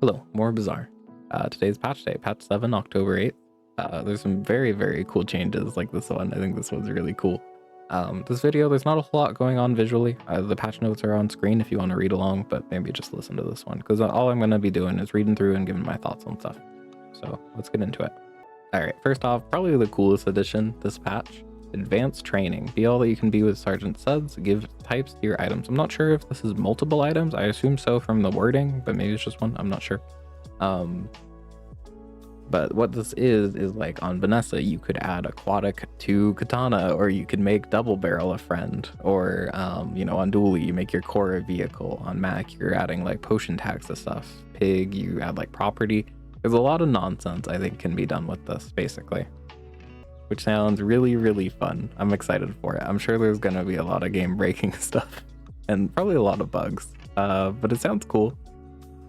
Hello, more Bazaar. Today's patch day, patch 7, October 8th. There's some very, very cool changes like this one. I think this one's really cool. This video, there's not a whole lot going on visually. The patch notes are on screen if you want to read along, but maybe just listen to this one, because all I'm going to be doing is reading through and giving my thoughts on stuff. So let's get into it. Alright, first off, probably the coolest addition this patch. Advanced training. Be all that you can be with Sergeant Suds. Give types to your items. I'm not sure if this is multiple items. I assume so from the wording, but maybe it's just one. I'm not sure. But what this is like on Vanessa, you could add aquatic to katana, or you could make double barrel a friend, or on Dooley, you make your core a vehicle. On Mac, you're adding like potion tags to stuff. Pig, you add like property. There's a lot of nonsense I think can be done with this, basically, which sounds really, really fun. I'm excited for it. I'm sure there's gonna be a lot of game breaking stuff and probably a lot of bugs, but it sounds cool,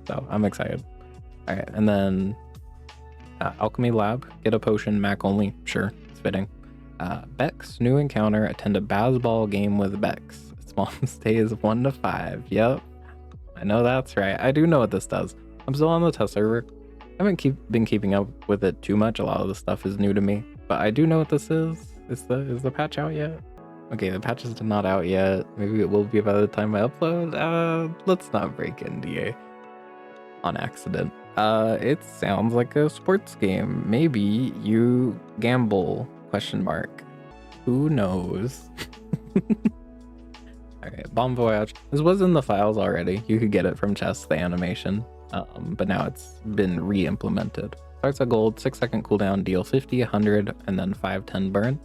so I'm excited. All right, and then Alchemy Lab, get a potion, Mac only, sure, it's fitting. Bex, new encounter, attend a baseball game with Bex. Small stays 1 to 5. Yep, I know that's right. I do know what this does. I'm still on the test server. I haven't been keeping up with it too much. A lot of the stuff is new to me, but I do know what this is. Is the patch out yet? Okay, the patch is not out yet. Maybe it will be by the time I upload. Let's not break NDA on accident. It sounds like a sports game. Maybe you gamble, ? Who knows? Alright, Bon Voyage. This was in the files already. You could get it from chests, the animation. But now it's been re-implemented. Starts at gold, 6-second cooldown, deal 50, 100, and then 5-10 burn.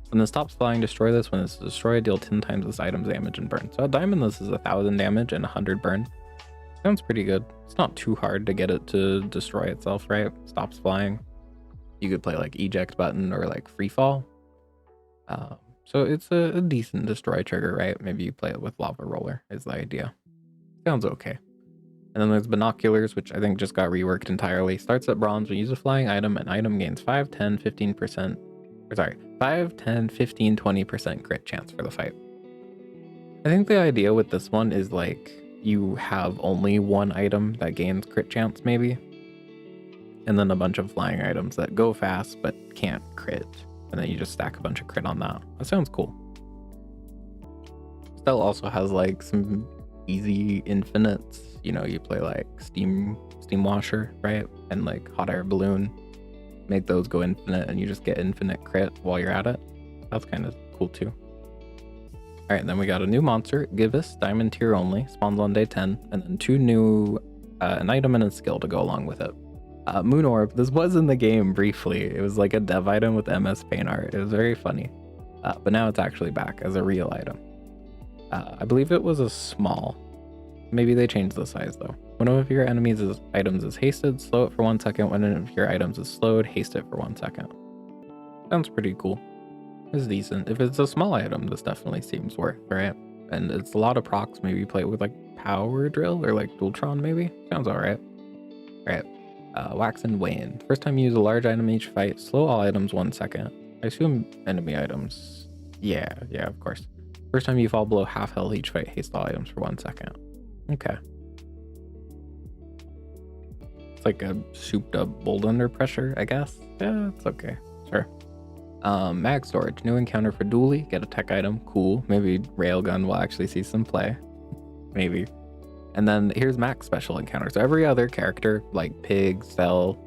When this stops flying, destroy this. When it's destroyed, deal 10 times this item's damage and burn. So at diamond, this is 1,000 damage and 100 burn. Sounds pretty good. It's not too hard to get it to destroy itself, right? Stops flying. You could play like eject button or like free fall. So it's a decent destroy trigger, right? Maybe you play it with lava roller is the idea. Sounds okay. And then there's binoculars, which I think just got reworked entirely. Starts at bronze. When you use a flying item, an item gains 5, 10, 15%. Or sorry, 5, 10, 15, 20% crit chance for the fight. I think the idea with this one is like you have only one item that gains crit chance, maybe. And then a bunch of flying items that go fast but can't crit. And then you just stack a bunch of crit on that. That sounds cool. Stelle also has like some easy infinites. You play like steam washer, right? And like hot air balloon, make those go infinite and you just get infinite crit while you're at it. That's kind of cool too. All right, then we got a new monster, Givus, diamond tier only, spawns on day 10, and then 2 new, an item and a skill to go along with it. Moon Orb, this was in the game briefly. It was like a dev item with MS Paint art. It was very funny, but now it's actually back as a real item. I believe it was a small. Maybe they changed the size though. When one of your enemies' items is hasted, slow it for 1 second. When one of your items is slowed, haste it for 1 second. Sounds pretty cool. It's decent. If it's a small item, this definitely seems worth, right? And it's a lot of procs. Maybe you play it with like Power Drill or like Dualtron maybe? Sounds alright. Alright. Wax and Wane. First time you use a large item each fight, slow all items 1 second. I assume enemy items. Yeah, of course. First time you fall below half health each fight, haste all items for 1 second. Okay. It's like a souped up bolt under pressure, I guess. Yeah, it's okay. Sure. Mag storage, new encounter for Dooley, get a tech item, cool. Maybe railgun will actually see some play. Maybe. And then here's Mac's special encounter. So every other character, like Pig, Stelle,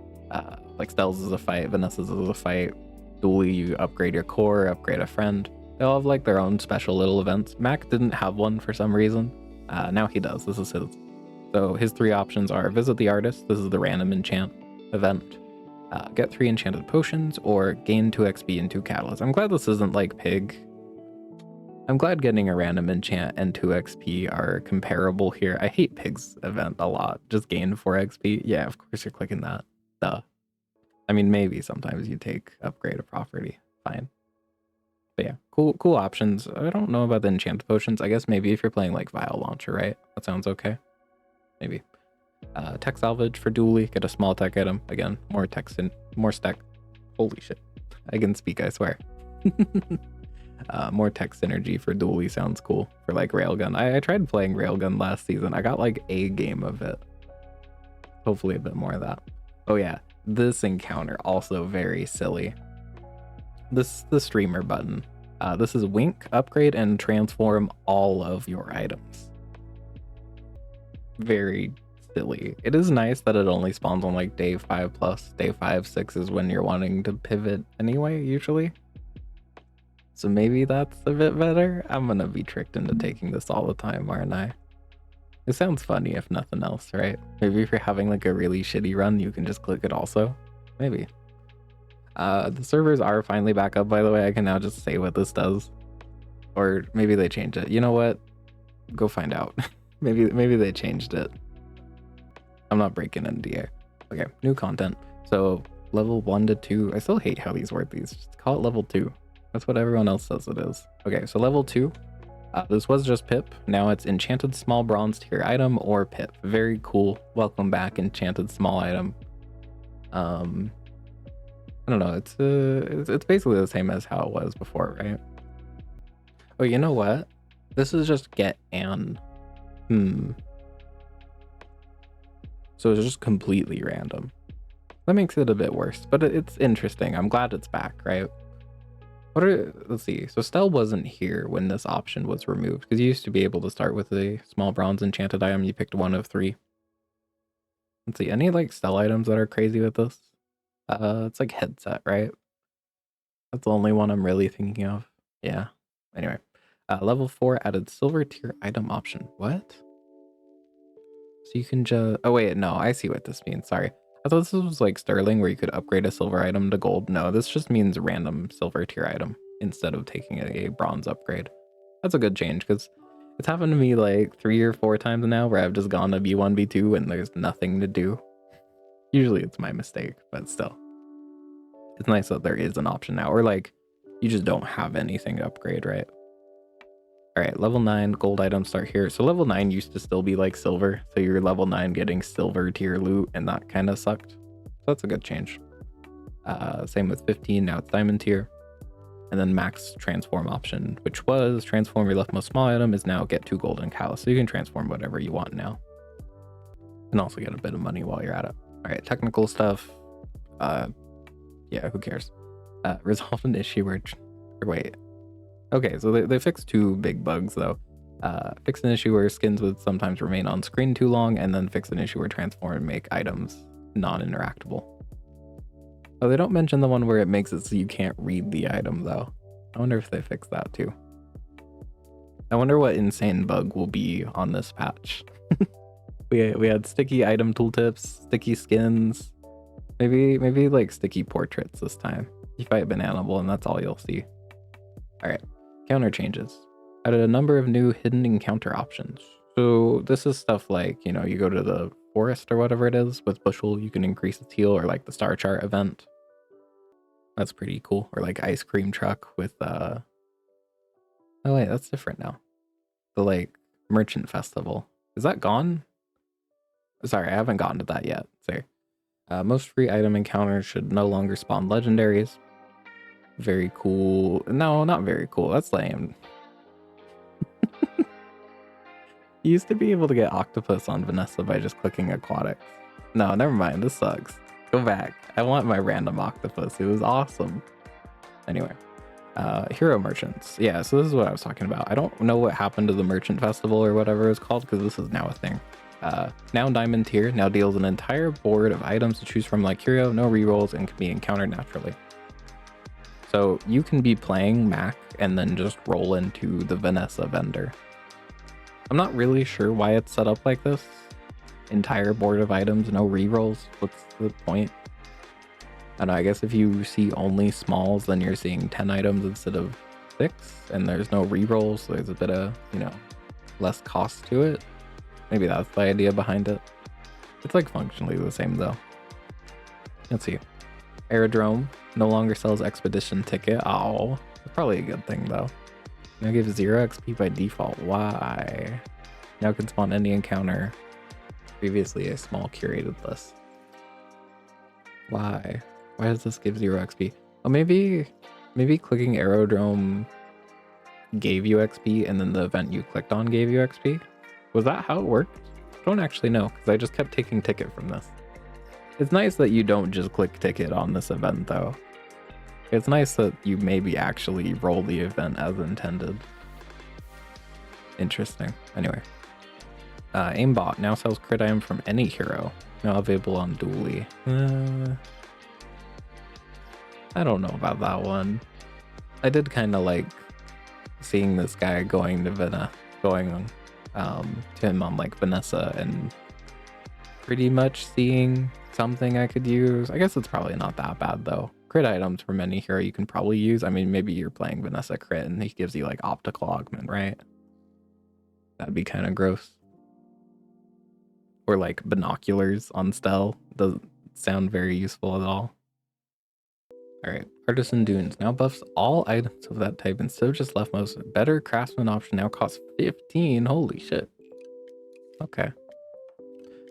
like Stelle's is a fight, Vanessa's is a fight, Dooley, you upgrade your core, upgrade a friend. They all have like their own special little events. Mac didn't have one for some reason. Now he does. This is his. So his 3 options are visit the artist. This is the random enchant event. Get 3 enchanted potions, or gain 2 XP and 2 catalysts. I'm glad this isn't like Pig. I'm glad getting a random enchant and 2 XP are comparable here. I hate Pig's event a lot. Just gain 4 XP. Yeah, of course you're clicking that. Duh. I mean, maybe sometimes you take upgrade a property. Fine. But yeah, cool options. I don't know about the enchanted potions. I guess maybe if you're playing like Vial Launcher, right? That sounds okay. Maybe. Tech salvage for Dooley, get a small tech item. Again, more tech and more stack. Holy shit. I can speak, I swear. More tech synergy for Dooley sounds cool for like railgun. I tried playing railgun last season. I got like a game of it. Hopefully a bit more of that. Oh yeah, this encounter also very silly. This the streamer button. This is wink, upgrade, and transform all of your items. Very silly. It is nice that it only spawns on like day 5 plus. Day 5, 6 is when you're wanting to pivot anyway, usually. So maybe that's a bit better. I'm gonna be tricked into taking this all the time, aren't I? It sounds funny if nothing else, right? Maybe if you're having like a really shitty run, you can just click it also. Maybe. The servers are finally back up, by the way. I can now just say what this does. Or maybe they changed it. You know what? Go find out. maybe they changed it. I'm not breaking NDA. Okay, new content. So level 1 to 2. I still hate how these word these. Just call it level 2. That's what everyone else says it is. Okay, so level 2. This was just Pip. Now it's enchanted small bronze tier item or Pip. Very cool. Welcome back, enchanted small item. I don't know. It's basically the same as how it was before, right? Oh, you know what? This is just get an. So it's just completely random. That makes it a bit worse, but it's interesting. I'm glad it's back, right? Let's see. So Stelle wasn't here when this option was removed because you used to be able to start with a small bronze enchanted item. You picked one of 3. Let's see. Any like Stelle items that are crazy with this? It's like headset, right? That's the only one I'm really thinking of. Yeah. Anyway, level 4 added silver tier item option. What? So you can just, oh wait, no, I see what this means. Sorry. I thought this was like Sterling where you could upgrade a silver item to gold. No, this just means random silver tier item instead of taking a bronze upgrade. That's a good change because it's happened to me like 3 or 4 times now where I've just gone to B1, B2 and there's nothing to do. Usually it's my mistake, but still. It's nice that there is an option now, or like you just don't have anything to upgrade, right? All right, level 9 gold items start here. So level 9 used to still be like silver. So you're level 9 getting silver tier loot and that kind of sucked. So that's a good change. Same with 15, now it's diamond tier. And then max transform option, which was transform your leftmost small item, is now get 2 golden cows. So you can transform whatever you want now. And also get a bit of money while you're at it. All right, technical stuff. Yeah, who cares? Resolve an issue where, wait. Okay, so they fixed 2 big bugs though. Fix an issue where skins would sometimes remain on screen too long, and then fix an issue where transform and make items non-interactable. Oh, they don't mention the one where it makes it so you can't read the item though. I wonder if they fix that too. I wonder what insane bug will be on this patch. we had sticky item tooltips, sticky skins, maybe like sticky portraits this time. You fight Bananable and that's all you'll see. All right, counter changes. Added a number of new hidden encounter options. So this is stuff like, you know, you go to the forest or whatever it is with Bushel, you can increase its heal, or like the star chart event. That's pretty cool. Or like ice cream truck with oh wait, that's different now. The like merchant festival. Is that gone? Sorry, I haven't gotten to that yet. Sorry. Most free item encounters should no longer spawn legendaries. Very cool. No, not very cool. That's lame. You used to be able to get octopus on Vanessa by just clicking aquatics. No, never mind. This sucks. Go back. I want my random octopus. It was awesome. Anyway, hero merchants. Yeah, so this is what I was talking about. I don't know what happened to the merchant festival or whatever it's called because this is now a thing. Now diamond tier now deals an entire board of items to choose from like hero, no rerolls, and can be encountered naturally. So you can be playing Mac and then just roll into the Vanessa vendor. I'm not really sure why it's set up like this. Entire board of items, no rerolls. What's the point? I don't know, I guess if you see only smalls, then you're seeing 10 items instead of 6, and there's no rerolls, so there's a bit of, you know, less cost to it. Maybe that's the idea behind it. It's like functionally the same though. Let's see. Aerodrome no longer sells expedition ticket. Oh, that's probably a good thing though. Now gives 0 XP by default. Why? Now can spawn any encounter. Previously a small curated list. Why? Why does this give 0 XP? Oh, maybe clicking Aerodrome gave you XP and then the event you clicked on gave you XP? Was that how it worked? Don't actually know, because I just kept taking ticket from this. It's nice that you don't just click ticket on this event, though. It's nice that you maybe actually roll the event as intended. Interesting. Anyway. Aimbot now sells crit item from any hero. Now available on Dooley. I don't know about that one. I did kind of like seeing this guy going to to him on like Vanessa and pretty much seeing something I could use. I guess it's probably not that bad though. Crit items from any hero you can probably use. I mean, maybe you're playing Vanessa crit and he gives you like optical augment, right? That'd be kind of gross. Or like binoculars on Stelle. Doesn't sound very useful at all. Alright, Artisan Dunes now buffs all items of that type instead of just leftmost. Better craftsman option now costs 15. Holy shit. Okay.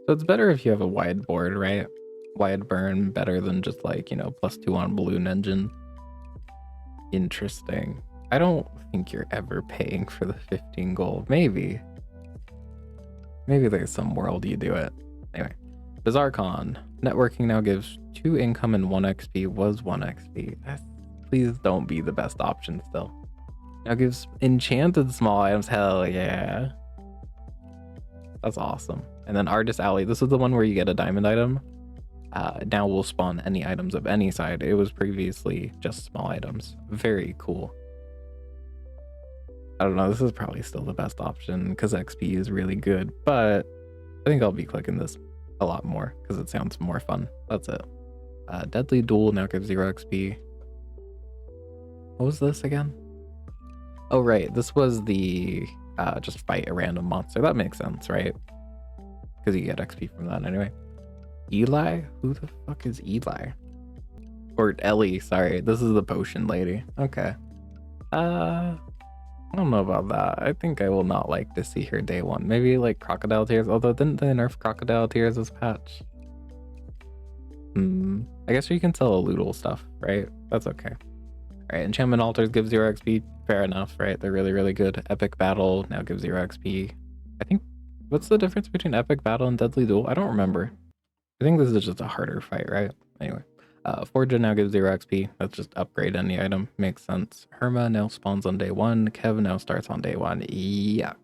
So it's better if you have a wide board, right? Wide burn, better than just like, you know, +2 on balloon engine. Interesting. I don't think you're ever paying for the 15 gold. Maybe there's some world you do it. Anyway, Bazaar Con. Networking now gives 2 income and 1 XP. Was 1 XP. Please don't be the best option still. Now gives enchanted small items. Hell yeah. That's awesome. And then Artist Alley. This is the one where you get a diamond item. Now will spawn any items of any side. It was previously just small items. Very cool. I don't know, this is probably still the best option because XP is really good, but I think I'll be clicking this a lot more because it sounds more fun. That's it. Deadly Duel now gives 0 XP. What was this again? Oh, right. This was the just fight a random monster. That makes sense, right? Because you get XP from that anyway. Eli? Who the fuck is Eli? Or Ellie, sorry. This is the potion lady. Okay. I don't know about that. I think I will not like to see her day 1. Maybe like Crocodile Tears, although didn't they nerf Crocodile Tears this patch? I guess you can sell a Loodle stuff, right? That's okay. Alright, Enchantment Altars give 0 XP. Fair enough, right? They're really, really good. Epic Battle now gives 0 XP. I think, what's the difference between Epic Battle and Deadly Duel? I don't remember. I think this is just a harder fight, right? Anyway. Forja now gives 0 XP. Let's just upgrade any item. Makes sense. Herma now spawns on day 1. Kev now starts on day 1. Yuck.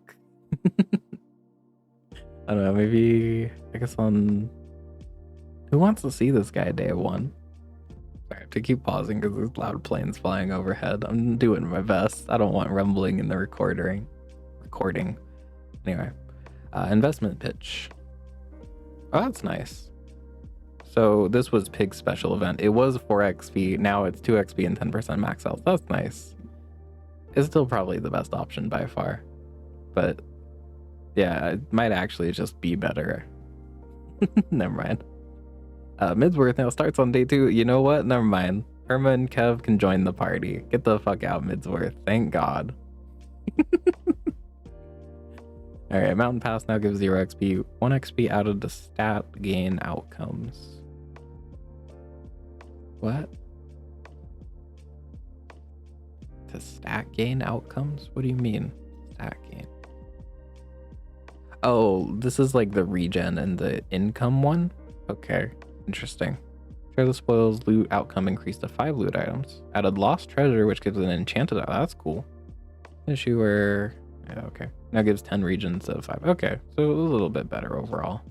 I don't know, maybe, I guess on... Who wants to see this guy day 1? I have to keep pausing because there's loud planes flying overhead. I'm doing my best. I don't want rumbling in the recording. Anyway. Investment pitch. Oh, that's nice. So this was Pig's special event. It was 4 XP. Now it's 2 XP and 10% max health. That's nice. It's still probably the best option by far. But yeah, it might actually just be better. Never mind. Midsworth now starts on day 2. You know what? Never mind. Herma and Kev can join the party. Get the fuck out, Midsworth. Thank God. Alright, Mountain Pass now gives 0 XP. 1 XP out of the stat gain outcomes. What? To stat gain outcomes? What do you mean? Stat gain. Oh, this is like the regen and the income one? Okay, interesting. Share the spoils loot outcome increased to 5 loot items. Added lost treasure, which gives an enchanted. Oh, that's cool. Issue where... Yeah, okay. Now gives 10 regions of 5. Okay, so a little bit better overall.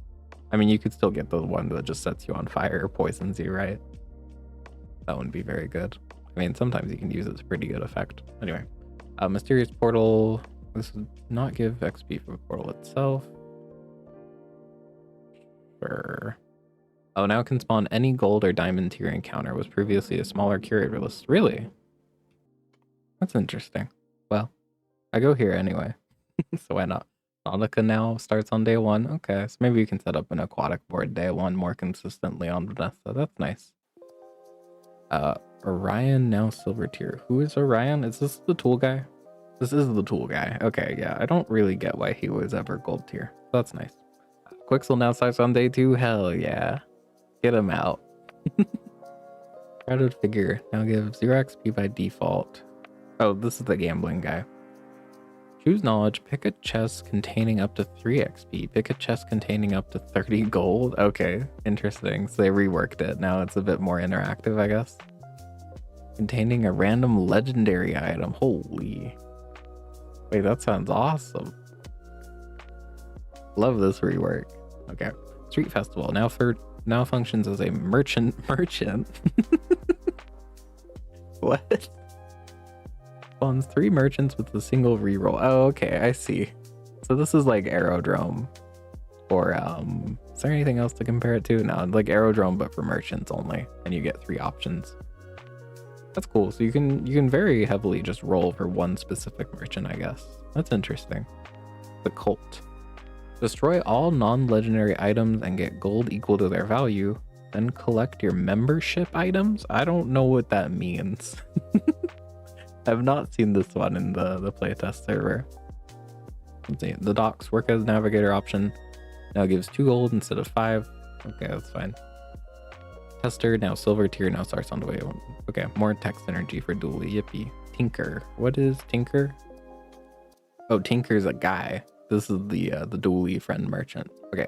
I mean, you could still get the one that just sets you on fire or poisons you, right? That wouldn't be very good. I mean, sometimes you can use it. It's a pretty good effect. Anyway, Mysterious Portal. This does not give XP for the portal itself. Sure. Oh, now it can spawn any gold or diamond tier encounter. Was previously a smaller curator list. Really? That's interesting. Well, I go here anyway. So why not? Nautica now starts on day 1. Okay, so maybe you can set up an aquatic board day 1 more consistently on Vanessa. That's nice. Orion now silver tier. Who is Orion? Is this the tool guy? This is the tool guy. Okay, yeah. I don't really get why he was ever gold tier. That's nice. Quixel now starts on day 2. Hell yeah. Get him out. Crowded figure now gives 0 XP by default. Oh, this is the gambling guy. Choose knowledge. Pick a chest containing up to 3 XP. Pick a chest containing up to 30 gold. Okay, interesting. So they reworked it. Now it's a bit more interactive, I guess. Containing a random legendary item. Holy. Wait, that sounds awesome. Love this rework. Okay. Street Festival. Now functions as a merchant. What? Spawns 3 merchants with a single reroll. Oh, okay, I see. So this is like Aerodrome. Or is there anything else to compare it to? No, like Aerodrome but for merchants only, and you get 3 options. That's cool. So you can very heavily just roll for one specific merchant, I guess. That's interesting. The Cult. Destroy all non-legendary items and get gold equal to their value. Then collect your membership items? I don't know what that means. I've not seen this one in the playtest server. Let's see. The docks work as navigator option. Now gives 2 gold instead of 5. Okay, that's fine. Tester, now silver tier, now starts on the way. Okay, more text energy for Dooley. Yippee. Tinker. What is Tinker? Oh, Tinker's a guy. This is the Dooley friend merchant. Okay.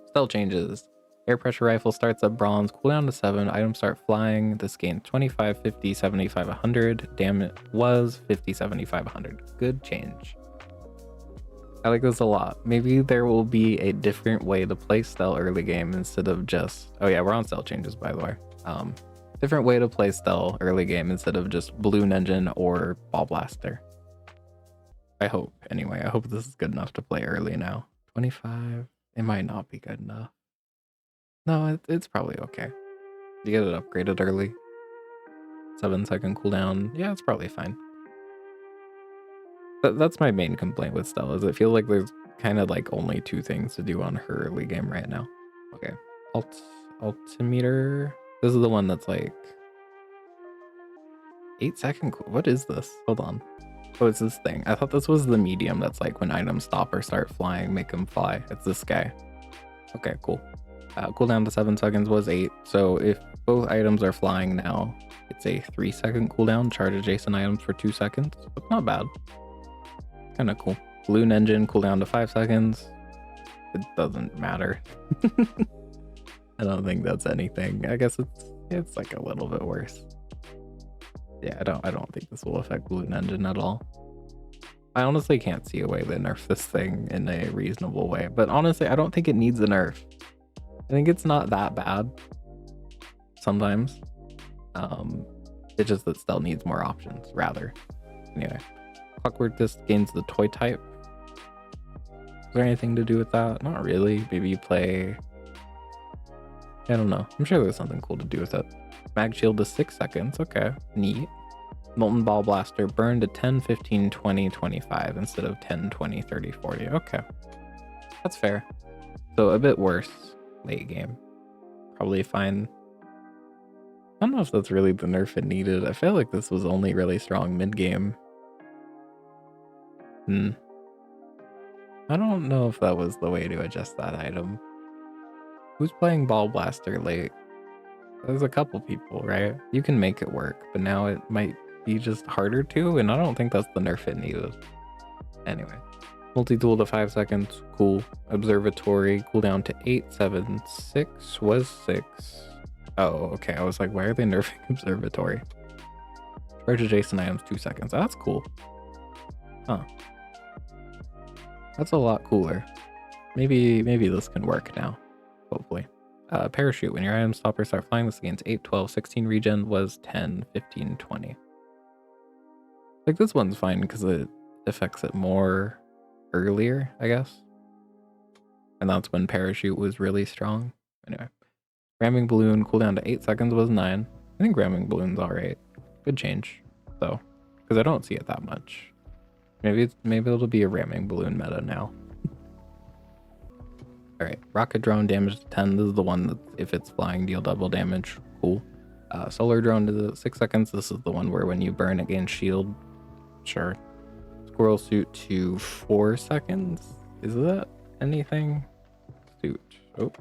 Spell changes. Air pressure rifle starts at bronze, cooldown to 7. Items start flying. This gains 25, 50, 75, 100. Damage was 50, 75, 100. Good change. I like this a lot. Maybe there will be a different way to play Stelle early game instead of just... Oh yeah, we're on Stelle changes, by the way. Different way to play Stelle early game instead of just Balloon Engine or Ball Blaster. I hope, anyway. I hope this is good enough to play early now. 25. It might not be good enough. No, it's probably okay. You get it upgraded early. 7-second cooldown. Yeah, it's probably fine. That's my main complaint with Stelle, is it feels like there's kind of like only 2 things to do on her early game right now. Okay. Altimeter. This is the one that's like 8-second. What is this? Hold on. Oh, it's this thing. I thought this was the medium that's like when items stop or start flying, make them fly. It's this guy. Okay, cool. Cooldown to 7 seconds was 8. So if both items are flying now, it's a 3-second cooldown. Charge adjacent items for 2 seconds. That's not bad. Kind of cool. Balloon Engine cooldown to 5 seconds. It doesn't matter. I don't think that's anything. I guess it's like a little bit worse. Yeah, I don't think this will affect Balloon Engine at all. I honestly can't see a way to nerf this thing in a reasonable way. But honestly, I don't think it needs a nerf. I think it's not that bad. Sometimes. It's just that Stelle needs more options, rather. Anyway. Clockwork Disc gains the toy type. Is there anything to do with that? Not really. Maybe you play... I don't know. I'm sure there's something cool to do with it. Mag Shield to 6 seconds. Okay. Neat. Molten Ball Blaster burn to 10, 15, 20, 25 instead of 10, 20, 30, 40. Okay. That's fair. So a bit worse late game. Probably fine. I don't know if that's really the nerf it needed. I feel like this was only really strong mid game. I don't know if that was the way to adjust that item. Who's playing Ball Blaster late? There's a couple people, right? You can make it work, but now it might be just harder to, and I don't think that's the nerf it needed. Anyway. Multi-tool to 5 seconds. Cool. Observatory. Cooldown to 8, 7, 6 was 6. Oh, okay. I was like, why are they nerfing Observatory? Charge adjacent items 2 seconds. That's cool. Huh. That's a lot cooler. Maybe this can work now. Hopefully. Parachute. When your items stop or start flying, this gains 8, 12, 16 regen was 10, 15, 20. Like this one's fine because it affects it more earlier, I guess. And that's when Parachute was really strong. Anyway. Ramming Balloon cooldown to 8 seconds was 9. I think Ramming Balloon's alright. Good change, though. Because I don't see it that much. Maybe it'll be a Ramming Balloon meta now. Alright, Rocket Drone damage to 10. This is the one that if it's flying deal double damage. Cool. Solar Drone to 6 seconds. This is the one where when you burn it gains shield. Sure. Squirrel Suit to 4 seconds. Is that anything? Suit. Oh.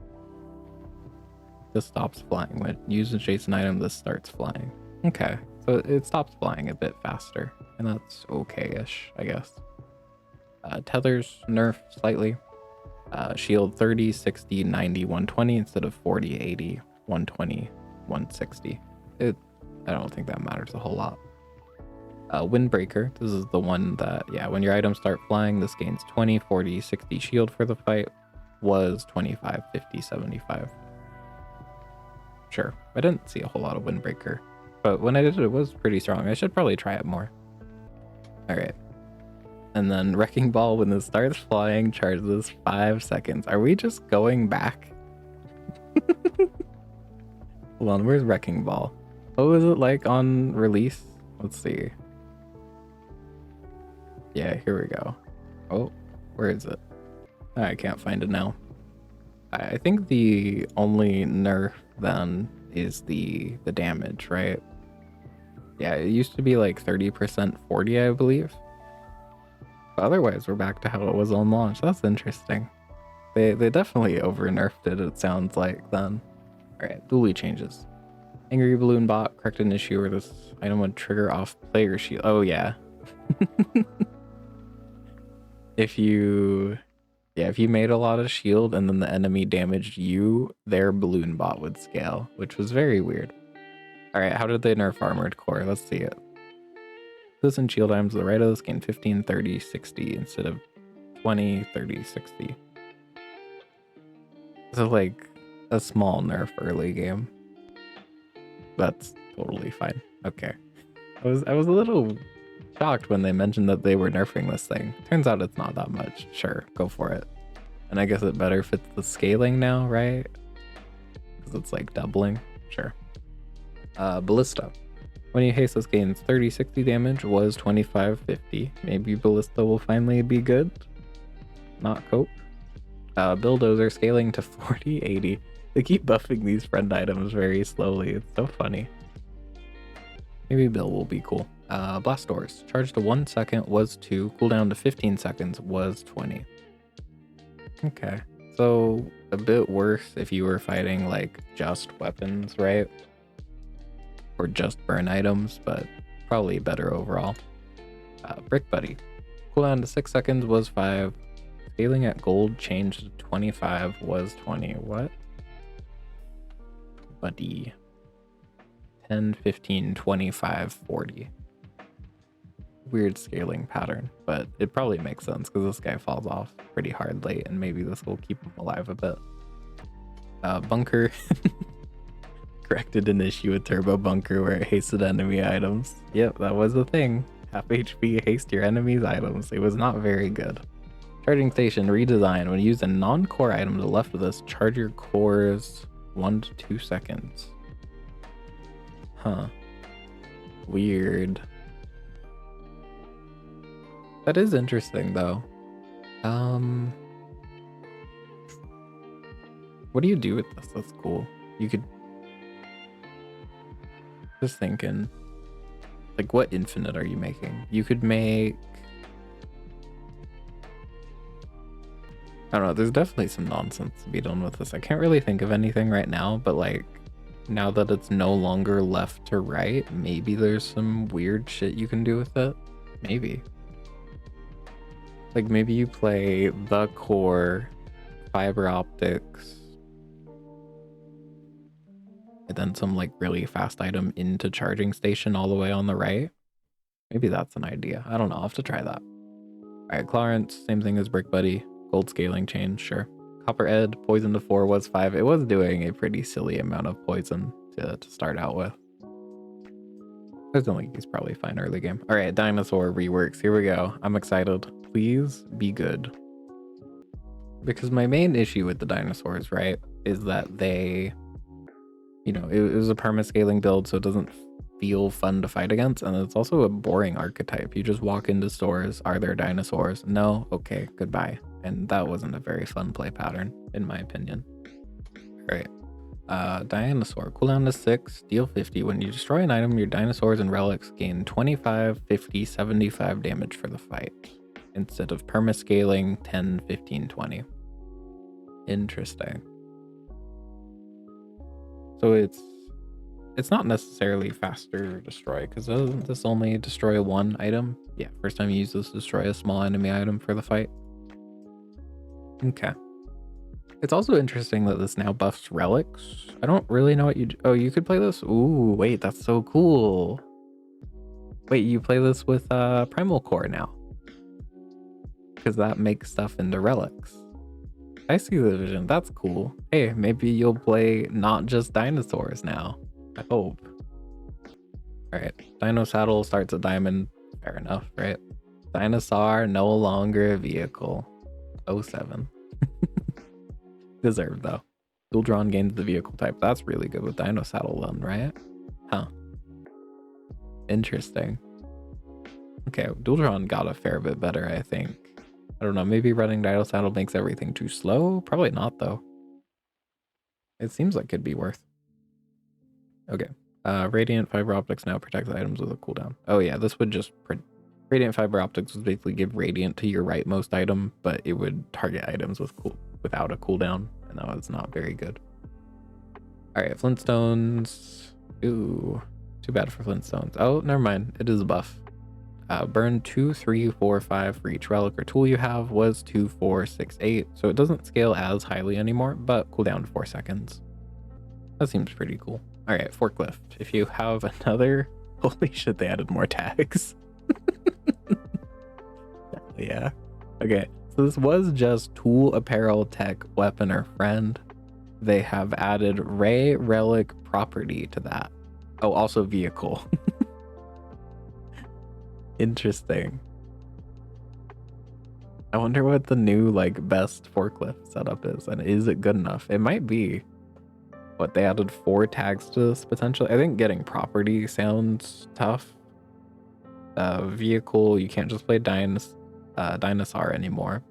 This stops flying. When use adjacent item, this starts flying. Okay. So it stops flying a bit faster. And that's okay-ish, I guess. Tethers nerf slightly. Shield 30, 60, 90, 120 instead of 40, 80, 120, 160. I don't think that matters a whole lot. Windbreaker, this is the one that, yeah, when your items start flying, this gains 20, 40, 60 shield for the fight, was 25, 50, 75. Sure, I didn't see a whole lot of Windbreaker, but when I did it, it was pretty strong. I should probably try it more. Alright. And then Wrecking Ball, when it starts flying, charges 5 seconds. Are we just going back? Hold on, where's Wrecking Ball? What was it like on release? Let's see. Yeah, here we go. Oh, where is it? I can't find it now. I think the only nerf then is the damage, right? Yeah, it used to be like 30%, 40, I believe. But otherwise, we're back to how it was on launch. That's interesting. They definitely over nerfed it sounds like then. Alright, Dooley changes. Angry Balloon Bot corrected an issue where this item would trigger off player shield. Oh yeah. If you made a lot of shield and then the enemy damaged you, their balloon bot would scale, which was very weird. Alright, how did they nerf Armored Core? Let's see it. This and shield items to the right of this gain 15, 30, 60 instead of 20, 30, 60. So like a small nerf early game. That's totally fine. Okay. I was a little shocked when they mentioned that they were nerfing this thing. Turns out it's not that much. Sure, go for it. And I guess it better fits the scaling now, right? Because it's like doubling. Sure. Ballista. When you haste, this gains 30, 60 damage, was 25, 50. Maybe Ballista will finally be good. Not cope. Bulldozer scaling to 40, 80. They keep buffing these friend items very slowly. It's so funny. Maybe Bill will be cool. Blast Doors. Charge to 1 second was 2. Cooldown to 15 seconds was 20. Okay. So a bit worse if you were fighting like just weapons, right? Or just burn items, but probably better overall. Brick Buddy. Cooldown to 6 seconds was 5. Scaling at gold changed to 25 was 20. What? Buddy. 10, 15, 25, 40. Weird scaling pattern, but it probably makes sense because this guy falls off pretty hard late and maybe this will keep him alive a bit. Bunker. Corrected an issue with Turbo Bunker where it hasted enemy items. Yep, that was the thing. Half HP haste your enemy's items. It was not very good. Charging Station redesign. When you use a non-core item to the left of this, charge your cores 1 to 2 seconds. Huh. Weird. That is interesting though. What do you do with this? That's cool. You could... Just thinking. Like, what infinite are you making? You could make... I don't know, there's definitely some nonsense to be done with this. I can't really think of anything right now, but like, now that it's no longer left to right, maybe there's some weird shit you can do with it. Maybe. Like, maybe you play the core, fiber optics, and then some like really fast item into charging station all the way on the right. Maybe that's an idea. I don't know. I'll have to try that. All right, Clarence, same thing as Brick Buddy. Gold scaling change, sure. Copper Ed, poison to 4 was 5. It was doing a pretty silly amount of poison to start out with. I don't think he's probably fine early game. All right, Dinosaur reworks. Here we go. I'm excited. Please be good. Because my main issue with the dinosaurs, right, is that they, you know, it was a perma-scaling build, so it doesn't feel fun to fight against, and it's also a boring archetype. You just walk into stores, are there dinosaurs? No? Okay, goodbye. And that wasn't a very fun play pattern, in my opinion. All right. Dinosaur, cooldown to 6, deal 50. When you destroy an item, your dinosaurs and relics gain 25, 50, 75 damage for the fight, instead of perma-scaling 10, 15, 20. Interesting. So it's It's not necessarily faster destroy, because doesn't this only destroy one item? Yeah, first time you use this, destroy a small enemy item for the fight. Okay. It's also interesting that this now buffs relics. I don't really know what you... Oh, you could play this? Ooh, wait, that's so cool. Wait, you play this with Primal Core now. Because that makes stuff into relics. I see the vision. That's cool. Hey, maybe you'll play not just dinosaurs now. I hope. Alright, Dino Saddle starts at diamond. Fair enough, right? Dinosaur, no longer a vehicle. 07. Deserved though. Dual drawn gains the vehicle type. That's really good with Dino Saddle then, right? Huh. Interesting. Okay, dual drawn got a fair bit better, I think. I don't know, maybe running Dino Saddle makes everything too slow? Probably not though. It seems like it'd be worth. Okay. Radiant fiber optics now protects items with a cooldown. Oh yeah, this would just Radiant fiber optics would basically give radiant to your rightmost item, but it would target items without a cooldown, and that was not very good. All right, Flintstones. Ooh, too bad for Flintstones. Oh, never mind. It is a buff. Burn 2, 3, 4, 5 for each relic or tool you have was 2, 4, 6, 8. So it doesn't scale as highly anymore, but cooldown 4 seconds. That seems pretty cool. All right, forklift. If you have another, holy shit, they added more tags. Yeah. Okay, so this was just tool, apparel, tech, weapon, or friend. They have added ray relic property to that. Oh, also vehicle. Interesting. I wonder what the new like best forklift setup is, and is it good enough? It might be. What, they added 4 tags to this potentially? I think getting property sounds tough. Vehicle, you can't just play dinosaur anymore.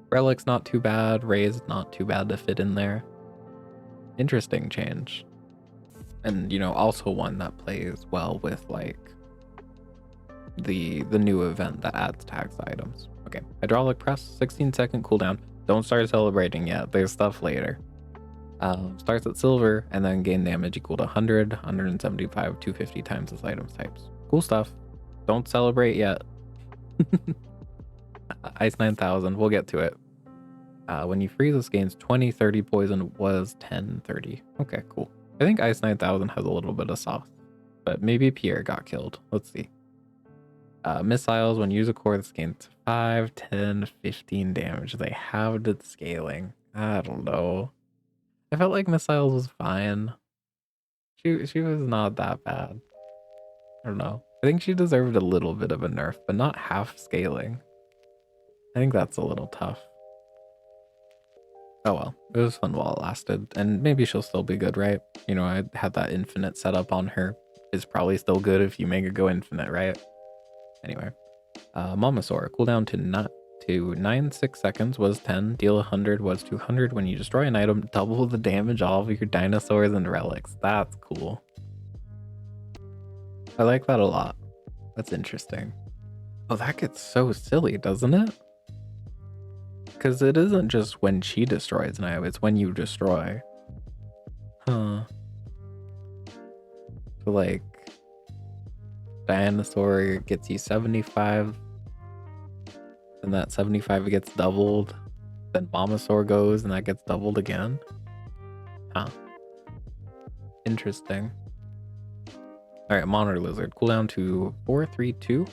Relic's not too bad. Ray's not too bad to fit in there. Interesting change. And you know, also one that plays well with like the new event that adds tags to items. Okay, hydraulic press, 16-second cooldown. Don't start celebrating yet. There's stuff later. Starts at silver and then gain damage equal to 100, 175, 250 times this item's types. Cool stuff. Don't celebrate yet. Ice 9000, we'll get to it. When you freeze, this gains 20, 30 poison was 10, 30. Okay, cool. I think Ice 9000 has a little bit of sauce, but maybe Pierre got killed. Let's see. Missiles, when you use a core, this gains 5, 10, 15 damage. They halved its scaling. I don't know. I felt like missiles was fine. She was not that bad. I don't know. I think she deserved a little bit of a nerf, but not half scaling. I think that's a little tough. Oh well, it was fun while it lasted, and maybe she'll still be good, right? You know, I had that infinite setup on her. It's probably still good if you make it go infinite, right? Anyway, Momosaur, cooldown to 9 seconds was 10, deal 100 was 200. When you destroy an item, double the damage all of your dinosaurs and relics. That's cool. I like that a lot. That's interesting. Oh, that gets so silly, doesn't it? Because it isn't just when she destroys an item, it's when you destroy. Huh. So like, dinosaur gets you 75, and that 75 gets doubled. Then Momosaur goes and that gets doubled again. Huh. Interesting. Alright, Monitor Lizard. Cooldown to 432.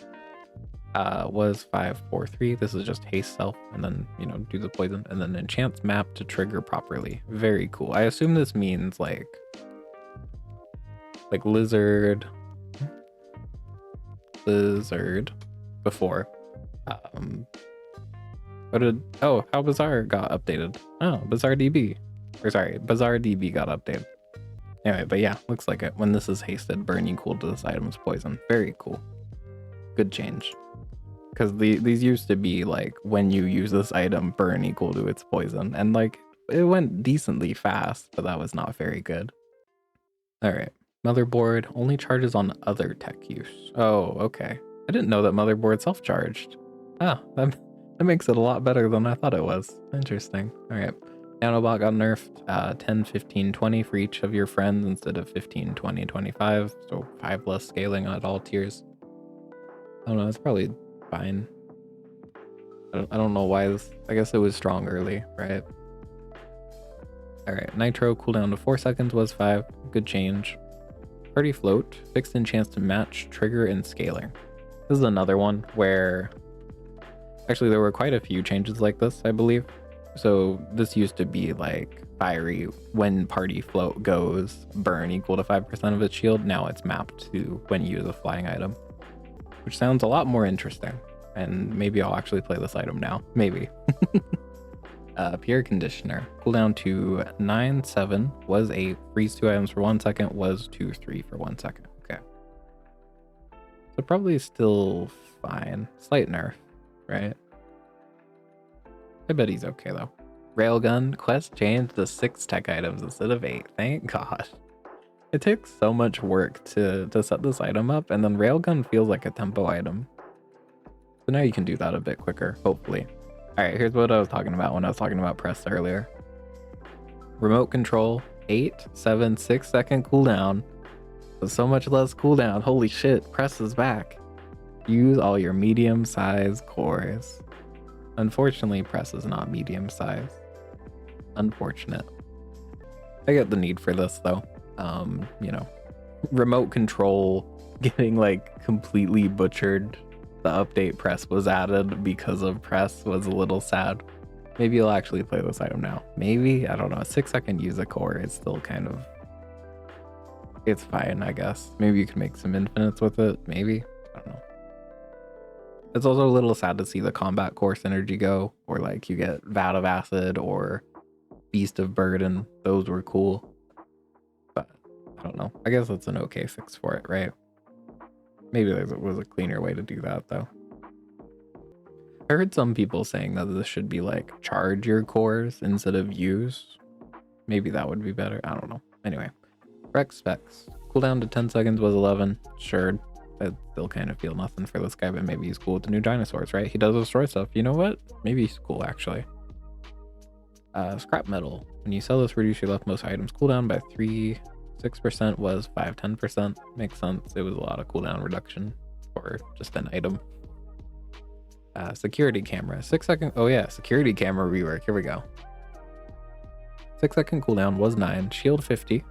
Was 543. This is just haste self, and then, you know, do the poison, and then enchants map to trigger properly. Very cool. I assume this means like lizard before. How Bazaar got updated. Oh, Bazaar DB. Or sorry, Bazaar DB got updated. Anyway, but yeah, looks like it. When this is hasted, burn equal to this item's poison. Very cool. Good change. Because these used to be like, when you use this item, burn equal to its poison. And like, it went decently fast, but that was not very good. Alright. Motherboard only charges on other tech use. Oh, okay. I didn't know that motherboard self-charged. Ah, that makes it a lot better than I thought it was. Interesting. Alright. Nanobot got nerfed, 10, 15, 20 for each of your friends instead of 15, 20, 25. So 5 less scaling at all tiers. I don't know, it's probably fine. I don't know why this, I guess it was strong early, right? Alright, Nitro cooldown to 4 seconds was 5. Good change. Party float, fixed in chance to match, trigger, and scaling. This is another one where actually there were quite a few changes like this, I believe. So this used to be like fiery when party float goes burn equal to 5% of its shield. Now it's mapped to when you use a flying item, which sounds a lot more interesting. And maybe I'll actually play this item now. Maybe. Pure Conditioner. Cooldown to 9-7 was 8. Freeze 2 items for 1 second was 2-3 for 1 second. Okay. So probably still fine. Slight nerf, right? I bet he's okay though. Railgun quest changed to 6 tech items instead of 8. Thank God. It takes so much work to set this item up, and then Railgun feels like a tempo item. So now you can do that a bit quicker, hopefully. Alright, here's what I was talking about when I was talking about press earlier. Remote control, 8, 7, 6 second cooldown. So much less cooldown. Holy shit, press is back. Use all your medium-sized cores. Unfortunately, press is not medium size. Unfortunate. I get the need for this though. You know, remote control getting like completely butchered. The update press was added because of press was a little sad. Maybe I'll actually play this item now. Maybe, I don't know. 6 second use a core is still kind of, it's fine, I guess. Maybe you can make some infinites with it. Maybe, I don't know. It's also a little sad to see the combat core synergy go, or like you get Vat of Acid or Beast of Burden. Those were cool, but I don't know. I guess it's an okay fix for it, right? Maybe there was a cleaner way to do that though. I heard some people saying that this should be like charge your cores instead of use. Maybe that would be better. I don't know. Anyway, Rex specs. Cooldown to 10 seconds was 11. Sure. I still kind of feel nothing for this guy, but maybe he's cool with the new dinosaurs, right? He does destroy stuff. You know what? Maybe he's cool, actually. Scrap metal. When you sell this, reduce your leftmost items cooldown by 3. 6% was 5, 10%. Makes sense. It was a lot of cooldown reduction for just an item. Security camera. 6 second. Oh yeah, security camera rework. Here we go. 6 second cooldown was 9. Shield 50.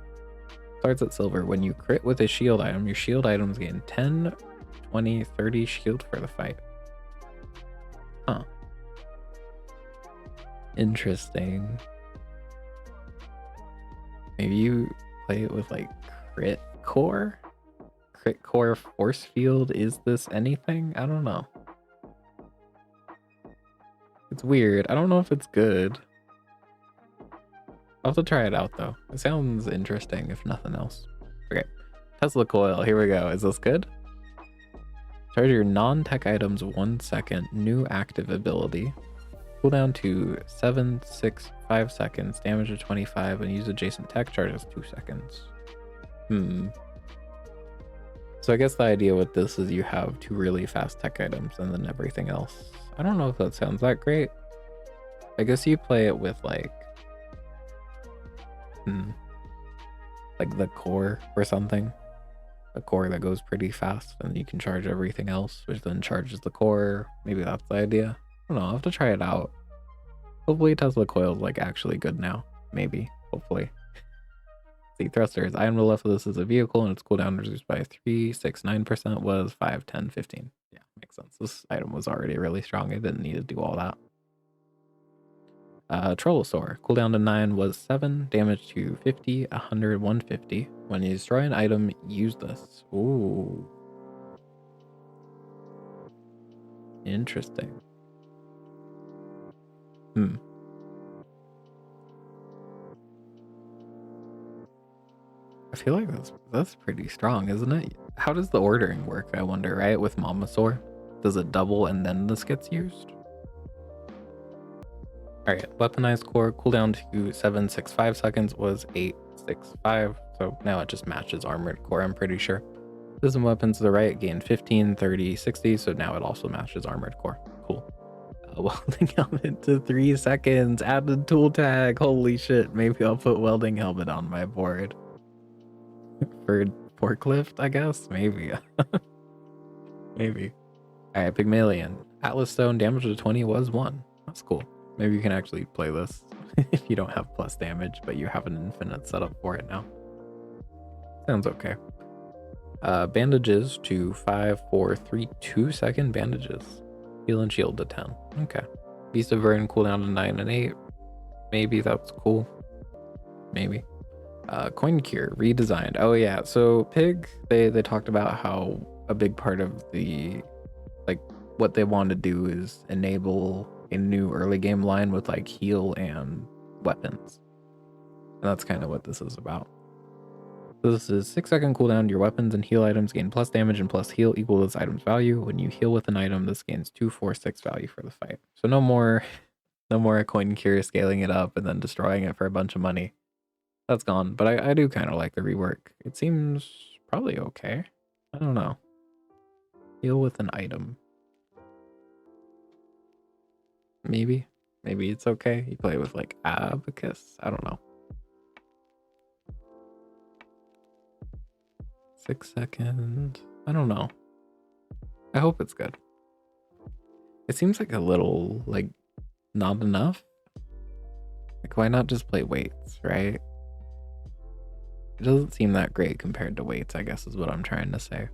Starts at silver. When you crit with a shield item, your shield items gain 10, 20, 30 shield for the fight. Huh. Interesting. Maybe you play it with like crit core? Crit core force field? Is this anything? I don't know. It's weird. I don't know if it's good. I'll have to try it out though. It sounds interesting if nothing else. Okay, Tesla coil, here we go. Is this good? Charge your non-tech items 1 second. New active ability. Cooldown to 7, 6, 5 seconds. Damage to 25 and use adjacent tech. Charges 2 seconds. So I guess the idea with this is you have 2 really fast tech items and then everything else. I don't know if that sounds that great. I guess you play it with like the core or something. A core that goes pretty fast and you can charge everything else, which then charges the core. Maybe that's the idea. I don't know. I'll have to try it out. Hopefully Tesla coil is like actually good now. Maybe. Hopefully. See, thrusters. Item to the left of this is a vehicle and its cooldown reduced by 3, 6, 9% was 5, 10, 15. Yeah, makes sense. This item was already really strong. It didn't need to do all that. Trollosaur. Cooldown to 9 was 7. Damage to 50, 100, 150. When you destroy an item, use this. Ooh. Interesting. I feel like that's pretty strong, isn't it? How does the ordering work, I wonder, right? With Mamasaur? Does it double and then this gets used? Alright, weaponized core cooldown to 765 seconds was 865, so now it just matches armored core, I'm pretty sure. System weapons to the right gain 15, 30, 60, so now it also matches armored core. Cool. welding helmet to 3 seconds. Added tool tag. Holy shit. Maybe I'll put welding helmet on my board. For forklift, I guess? Maybe. Maybe. Alright, Pygmalien. Atlas Stone, damage to 20 was 1. That's cool. Maybe you can actually play this if you don't have plus damage, but you have an infinite setup for it now. Sounds okay. Bandages to 5, 4, 3, 2 second bandages. Heal and shield to 10. Okay. Beast of Burden cooldown to 9 and 8. Maybe that's cool. Maybe. Coin Cure redesigned. Oh yeah, so Pig, they talked about how a big part of the, like, what they want to do is enable a new early game line with like heal and weapons. And that's kind of what this is about. So this is 6 second cooldown. Your weapons and heal items gain plus damage and plus heal equal to this item's value. When you heal with an item, this gains 2, 4, 6 value for the fight. So no more a Coin Cure scaling it up and then destroying it for a bunch of money. That's gone, but I do kind of like the rework. It seems probably okay. I don't know. Heal with an item. Maybe it's okay. You play with like Abacus. I don't know. 6 seconds. I don't know. I hope it's good. It seems like a little like not enough. Like why not just play weights, right? It doesn't seem that great compared to weights, I guess is what I'm trying to say.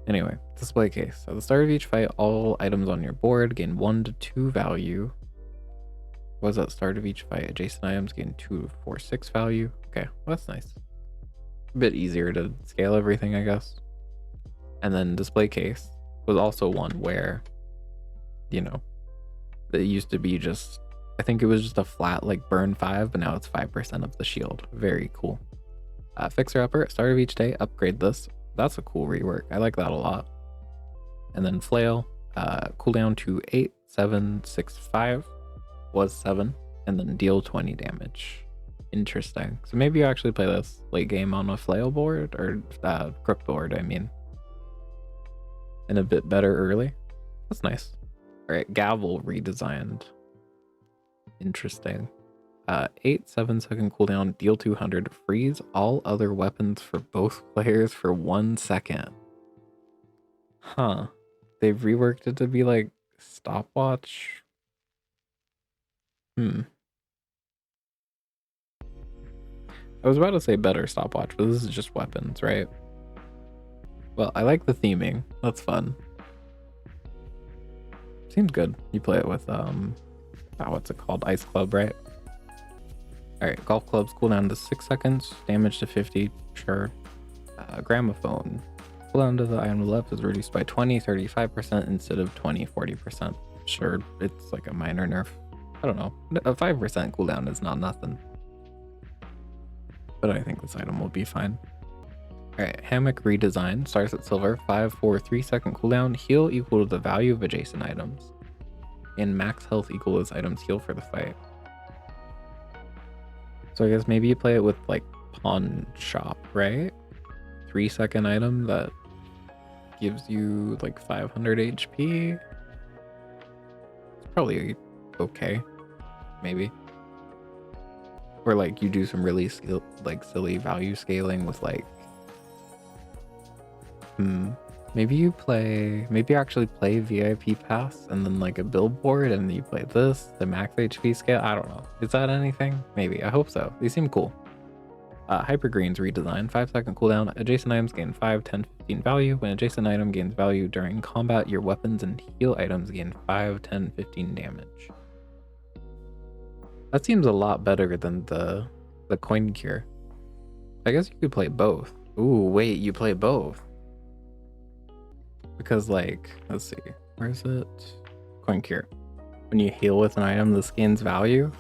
Anyway, display case. At the start of each fight, all items on your board gain 1 to 2 value. Was at the start of each fight, adjacent items gain 2 to 4, 6 value. Okay, well, that's nice. A bit easier to scale everything, I guess. And then display case was also one where, you know, it used to be just, I think it was just a flat like burn 5, but now it's 5% of the shield. Very cool. Fixer upper at start of each day, upgrade this. That's a cool rework. I like that a lot. And then flail, cooldown to 8, 7, 6, 5 was 7, and then deal 20 damage. Interesting. So maybe you actually play this late game on a flail board or crook board, I mean. And a bit better early. That's nice. All right, gavel redesigned. Interesting. 8, 7 second cooldown, deal 200, freeze all other weapons for both players for 1 second. Huh. They've reworked it to be like stopwatch. I was about to say better stopwatch, but this is just weapons, right? Well, I like the theming. That's fun. Seems good. You play it with what's it called? Ice Club, right? Alright, golf clubs cooldown to 6 seconds, damage to 50, sure. Gramophone. Cooldown to the item on the left is reduced by 20, 35% instead of 20, 40%. Sure, it's like a minor nerf. I don't know. A 5% cooldown is not nothing. But I think this item will be fine. Alright, hammock redesign. Starts at silver, 5, 4, 3 second cooldown. Heal equal to the value of adjacent items. And max health equal as items heal for the fight. So I guess maybe you play it with like pawn shop, right? 3 second item that gives you like 500 HP. It's probably okay, maybe. Or like you do some really silly value scaling with like, maybe you actually play VIP pass and then like a billboard and you play this, the max HP scale. I don't know. Is that anything? Maybe. I hope so. These seem cool. Hypergreens redesign. 5 second cooldown. Adjacent items gain 5, 10, 15 value. When adjacent item gains value during combat, your weapons and heal items gain 5, 10, 15 damage. That seems a lot better than the coin cure. I guess you could play both. Ooh, wait, you play both. Because like, let's see, where is it? Coin cure. When you heal with an item, this gains value.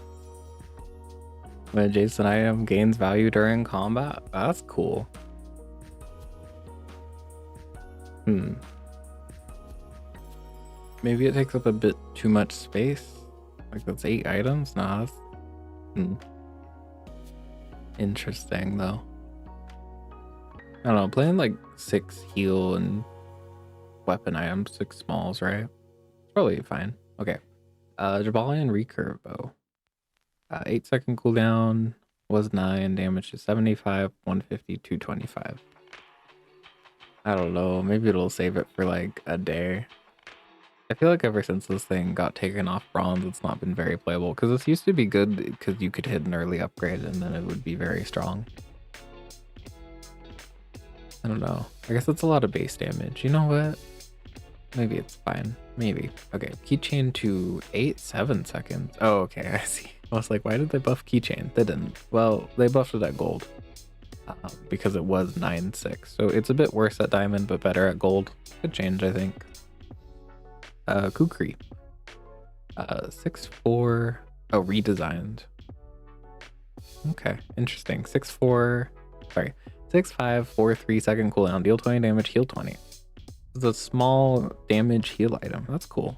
When adjacent item gains value during combat. That's cool. Maybe it takes up a bit too much space. Like that's 8 items? Nah, that's interesting though. I don't know, playing like 6 heal and weapon items, 6 smalls, right? Probably fine. Okay. Jabalion recurve bow. 8-second cooldown was 9, damage to 75, 150, 225. I don't know, maybe it'll save it for like a day. I feel like ever since this thing got taken off bronze, it's not been very playable, because this used to be good because you could hit an early upgrade and then it would be very strong. I don't know. I guess it's a lot of base damage. You know what? Maybe it's fine. Maybe. Okay, keychain to 7 seconds. Oh, okay, I see. I was like, why did they buff keychain? They didn't. Well, they buffed it at gold. Because it was 9-6. So it's a bit worse at diamond, but better at gold. Good change, I think. Kukri. 6-4. Oh, redesigned. Okay, interesting. 6-4. Sorry. 6-5, 4-3 second cooldown. Deal 20 damage, heal 20. It's a small damage heal item. That's cool.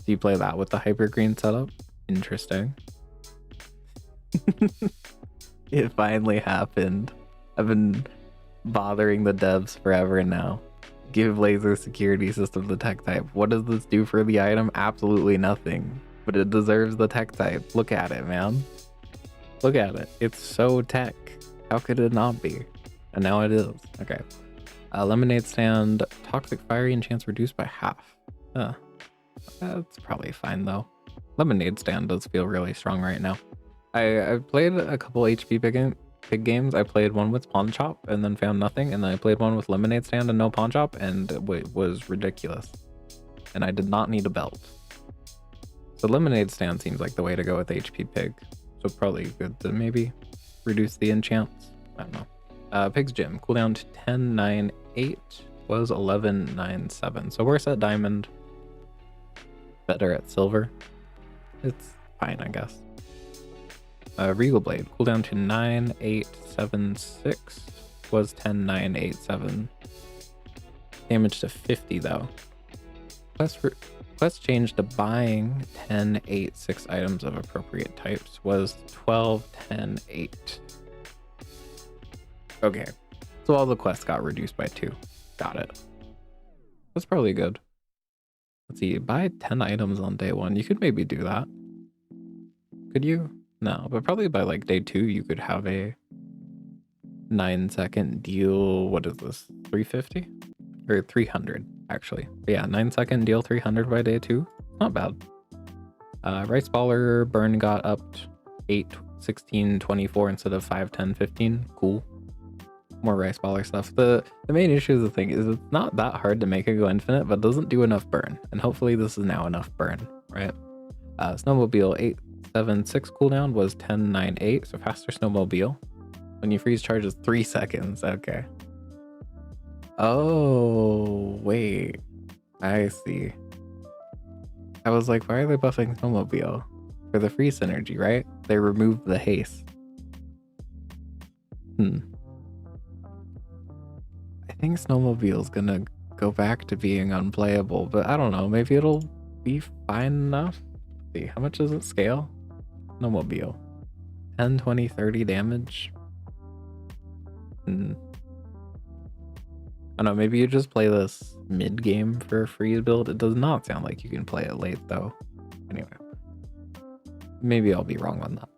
Do you play that with the hyper green setup? Interesting. It finally happened. I've been bothering the devs forever now. Give laser security system the tech type. What does this do for the item? Absolutely nothing. But it deserves the tech type. Look at it, man. Look at it. It's so tech. How could it not be? And now it is. Okay. Lemonade stand. Toxic fiery and chance reduced by half. That's probably fine though. Lemonade stand does feel really strong right now. I played a couple HP big games. I played one with pawn chop and then found nothing, and then I played one with lemonade stand and no pawn chop, and it was ridiculous. And I did not need a belt. So lemonade stand seems like the way to go with HP pig. So probably good to maybe reduce the enchants. I don't know. Pig's gym cooldown to 10-9-8 was 11-9-7. So worse at diamond, better at silver. It's fine, I guess. Regal Blade, cooldown to 9-8-7-6 was 10-9-8-7. Damage to 50 though. Quest change to buying 10-8-6 items of appropriate types was 12-10-8. Okay, so all the quests got reduced by 2. Got it. That's probably good. Let's see, buy 10 items on day 1. You could maybe do that. Could you? No, but probably by like day 2 you could have a 9-second deal. What is this? 350 or 300 actually? But yeah, 9-second deal 300 by day 2. Not bad. Rice baller burn got up 8, 16, 24 instead of 5, 10, 15. Cool. More rice baller stuff. The main issue of the thing is it's not that hard to make it go infinite, but doesn't do enough burn. And hopefully this is now enough burn, right? Snowmobile 8-7-6 cooldown was 10-9-8, so faster snowmobile. When you freeze charges 3 seconds. Okay. Oh, wait. I see. I was like, why are they buffing snowmobile? For the freeze synergy, right? They removed the haste. I think snowmobile's gonna go back to being unplayable, but I don't know. Maybe it'll be fine enough. Let's see, how much does it scale? Snowmobile. 10, 20, 30 damage. I don't know, maybe you just play this mid-game for a freeze build. It does not sound like you can play it late though. Anyway. Maybe I'll be wrong on that.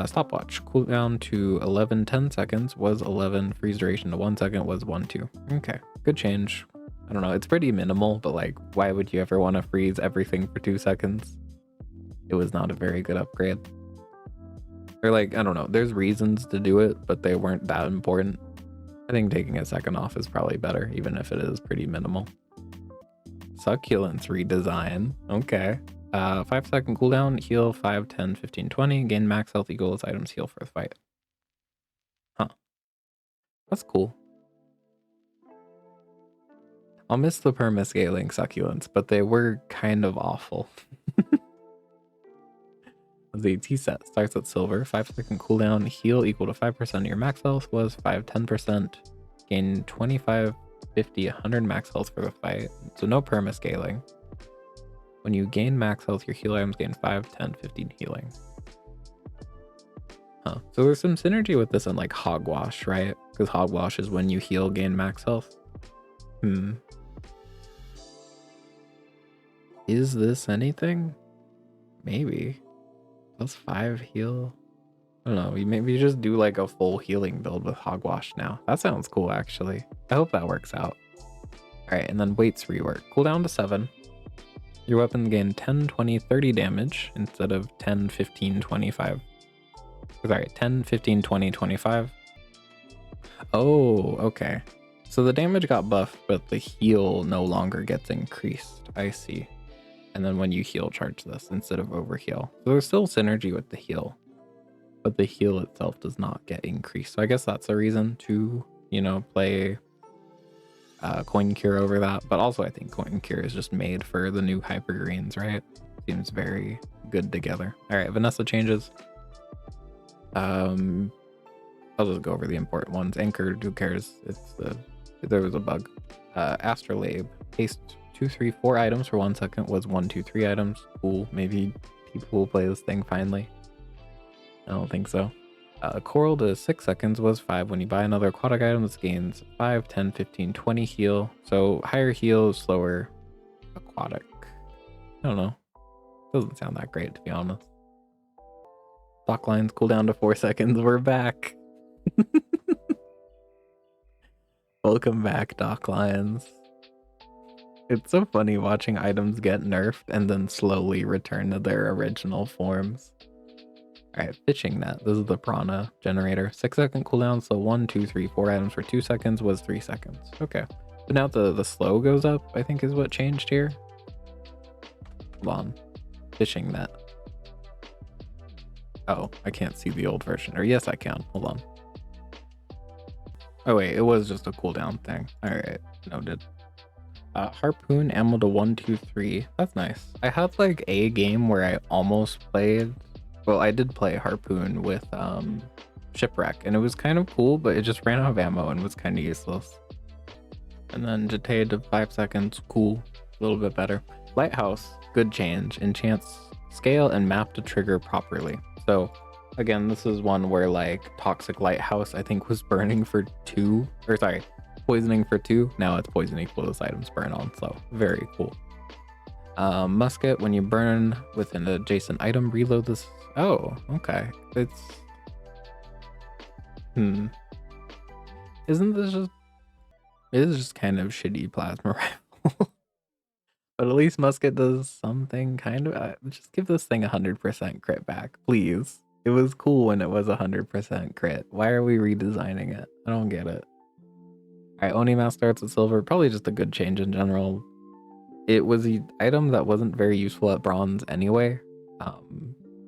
Stopwatch cooldown to 11-10 seconds was 11. Freeze duration to 1 second was 1-2. Okay, good change. I don't know, it's pretty minimal, but like, why would you ever want to freeze everything for 2 seconds? It was not a very good upgrade. Or like, I don't know, there's reasons to do it, but they weren't that important. I think taking a second off is probably better, even if it is pretty minimal. Succulents redesign. Okay. 5-second cooldown, heal 5, 10, 15, 20. Gain max health equals items heal for the fight. Huh. That's cool. I'll miss the perma-scaling succulents, but they were kind of awful. The T set starts at silver. 5-second cooldown, heal equal to 5% of your max health was 5, 10%. Gain 25, 50, 100 max health for the fight. So no perma-scaling. When you gain max health, your heal items gain 5, 10, 15 healing. Huh. So there's some synergy with this in like Hogwash, right? Because Hogwash is when you heal, gain max health. Is this anything? Maybe. +5 heal. I don't know. Maybe you just do like a full healing build with Hogwash now. That sounds cool, actually. I hope that works out. All right, and then weights rework. Cooldown to 7. Your weapon gain 10, 20, 30 damage instead of 10, 15, 25. Sorry, 10, 15, 20, 25. Oh, okay. So the damage got buffed, but the heal no longer gets increased. I see. And then when you heal, charge this instead of overheal. So there's still synergy with the heal, but the heal itself does not get increased. So I guess that's a reason to, you know, play Coin Cure over that. But also I think Coin Cure is just made for the new Hyper Greens, right? Seems very good together. All right, Vanessa changes. I'll just go over the important ones. Anchored, who cares? There was a bug. Astrolabe, haste 2, 3, 4 items for 1 second was 1, 2, 3 items. Cool. Maybe people will play this thing finally. I don't think so. Coral to 6 seconds was 5. When you buy another aquatic item, this gains 5, 10, 15, 20 heal. So higher heal, slower aquatic. I don't know. Doesn't sound that great, to be honest. Dock lines cool down to 4 seconds. We're back. Welcome back, Dock Lions. It's so funny watching items get nerfed and then slowly return to their original forms. Alright, fishing net. This is the prana generator. 6 second cooldown, so 1, 2, 3, 4 items for 2 seconds was 3 seconds. Okay. But now the slow goes up, I think is what changed here. Hold on. Fishing net. Oh, I can't see the old version. Or yes, I can. Hold on. Oh wait, it was just a cooldown thing. Alright, noted. Harpoon ammo to 1, 2, 3. That's nice. I had like a game where I almost played. Well, I did play Harpoon with Shipwreck, and it was kind of cool, but it just ran out of ammo and was kind of useless. And then Jete to 5 seconds. Cool. A little bit better. Lighthouse. Good change. Enchants scale and map to trigger properly. So again, this is one where like Toxic Lighthouse, I think, was burning for 2, or sorry, poisoning for 2. Now it's poison equal to this item's burn on, so very cool. Musket, when you burn with an adjacent item, reload this. Oh, okay. It's isn't this just, it is just kind of shitty plasma rifle. But at least Musket does something kind of. Just give this thing 100% crit back, please. It was cool when it was 100% crit. Why are we redesigning it? I don't get it. Alright, Oni Mask starts at silver. Probably just a good change in general. It was an item that wasn't very useful at bronze anyway.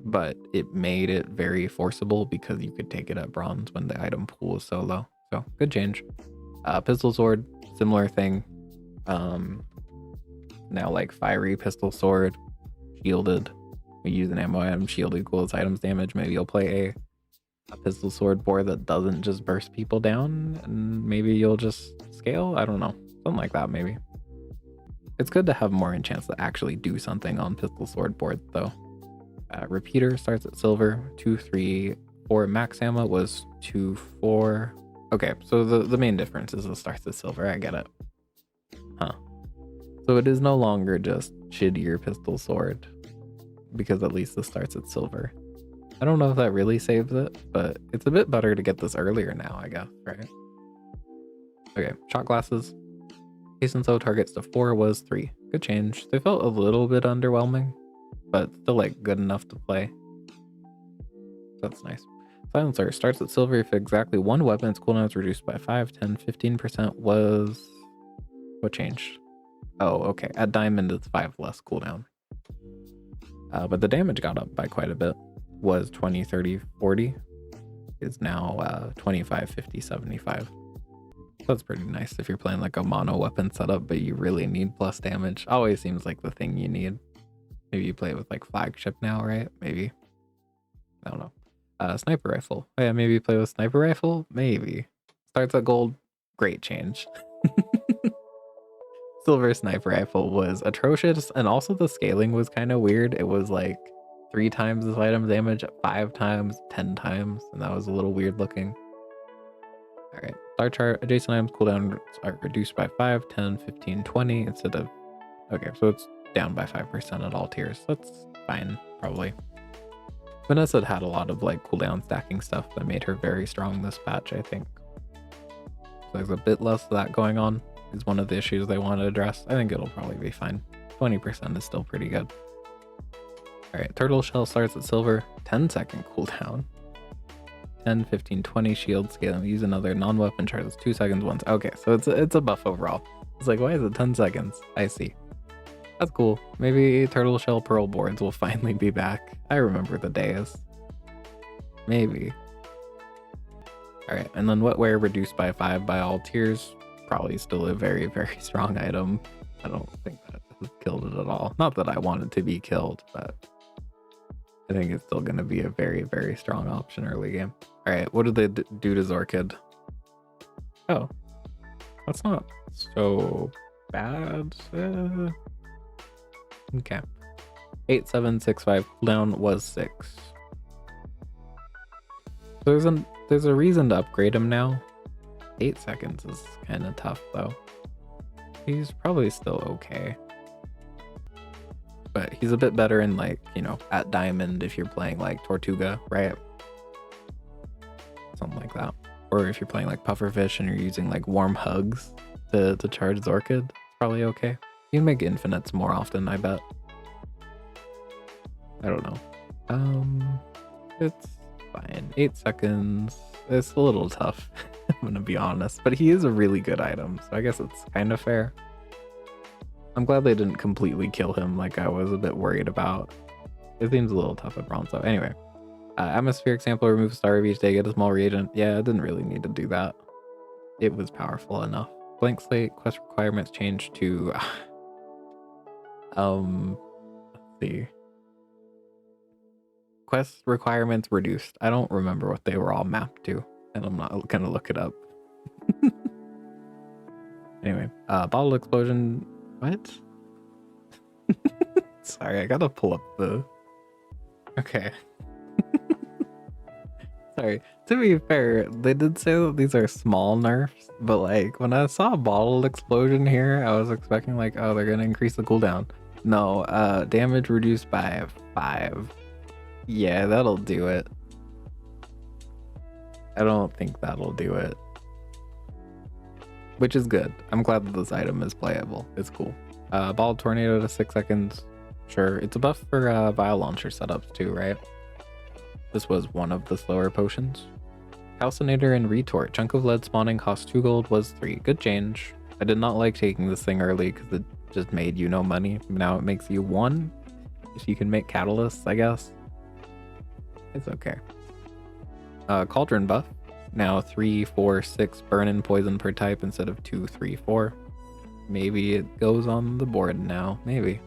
But it made it very forcible because you could take it at bronze when the item pool is so low. So good change. Pistol sword, similar thing. Now like fiery pistol sword, shielded. We use an ammo item, shield equals items damage. Maybe you'll play a pistol sword board that doesn't just burst people down, and maybe you'll just scale. I don't know, something like that maybe. It's good to have more enchants that actually do something on pistol sword board though. Repeater starts at silver. 2, 3, 4 max ammo was 2, 4. Okay, so the main difference is it starts at silver. I get it. Huh. So it is no longer just shittier pistol sword, because at least this starts at silver. I don't know if that really saves it, but it's a bit better to get this earlier now, I guess, right? Okay, shot glasses. Hasten so targets to 4 was 3. Good change. They felt a little bit underwhelming, but still like good enough to play. That's nice. Silencer starts at silver if exactly one weapon, its cooldown is reduced by 5, 10, 15% was... What changed? Oh, okay. At diamond, it's 5 less cooldown. But the damage got up by quite a bit. Was 20, 30, 40. Is now 25, 50, 75. That's pretty nice if you're playing like a mono weapon setup, but you really need plus damage. Always seems like the thing you need. Maybe you play with like flagship now, right? Maybe. I don't know. Sniper rifle. Oh yeah, maybe you play with sniper rifle? Maybe. Starts at gold. Great change. Silver sniper rifle was atrocious, and also the scaling was kind of weird. It was like 3 times this item's damage, 5 times, 10 times, and that was a little weird looking. Alright, star chart, adjacent items cooldowns are reduced by 5, 10, 15, 20 instead of... Okay, so it's down by 5% at all tiers. That's fine, probably. Vanessa had a lot of like cooldown stacking stuff that made her very strong this patch, I think. So there's a bit less of that going on, is one of the issues they want to address. I think it'll probably be fine. 20% is still pretty good. Alright, turtle shell starts at silver, 10-second cooldown. 10, 15, 20 shield scaling. Use another non-weapon charges 2 seconds once. Okay, so it's a buff overall. It's like, why is it 10 seconds? I see. That's cool. Maybe turtle shell pearl boards will finally be back. I remember the days. Maybe. Alright, and then wetware reduced by 5 by all tiers. Probably still a very, very strong item. I don't think that has killed it at all. Not that I want it to be killed, but I think it's still going to be a very, very strong option early game. Alright, what did they do to Zorkid? Oh, that's not so bad. Okay. 8765 cooldown was 6. There's a reason to upgrade him now. 8 seconds is kind of tough though. He's probably still okay. But he's a bit better in like, you know, at diamond if you're playing like Tortuga, right? Something like that. Or if you're playing like pufferfish and you're using like warm hugs to charge Zorkid, it's probably okay. You can make infinites more often, I bet. I don't know. It's fine. 8 seconds. It's a little tough, I'm gonna be honest. But he is a really good item, so I guess it's kind of fair. I'm glad they didn't completely kill him like I was a bit worried about. It seems a little tough at bronze though. Anyway, atmospheric sample, remove a star of each day, get a small reagent. Yeah, I didn't really need to do that. It was powerful enough. Blank slate, quest requirements changed to let's see. Quest requirements reduced. I don't remember what they were all mapped to, and I'm not gonna look it up. Anyway, bottle explosion. What? Sorry, I gotta pull up the. Okay. Sorry. To be fair, they did say that these are small nerfs, but like when I saw a bottle explosion here, I was expecting like, oh, they're gonna increase the cooldown. No, damage reduced by 5. Yeah, that'll do it. I don't think that'll do it. Which is good. I'm glad that this item is playable. It's cool. Ball tornado to 6 seconds. Sure. It's a buff for vial launcher setups too, right? This was one of the slower potions. Calcinator and retort. Chunk of lead spawning cost 2 gold, was 3. Good change. I did not like taking this thing early because it just made you no money. Now it makes you 1. If you can make catalysts, I guess. It's okay. Cauldron buff. Now 3, 4, 6 burn and poison per type instead of 2, 3, 4. Maybe it goes on the board now. Maybe.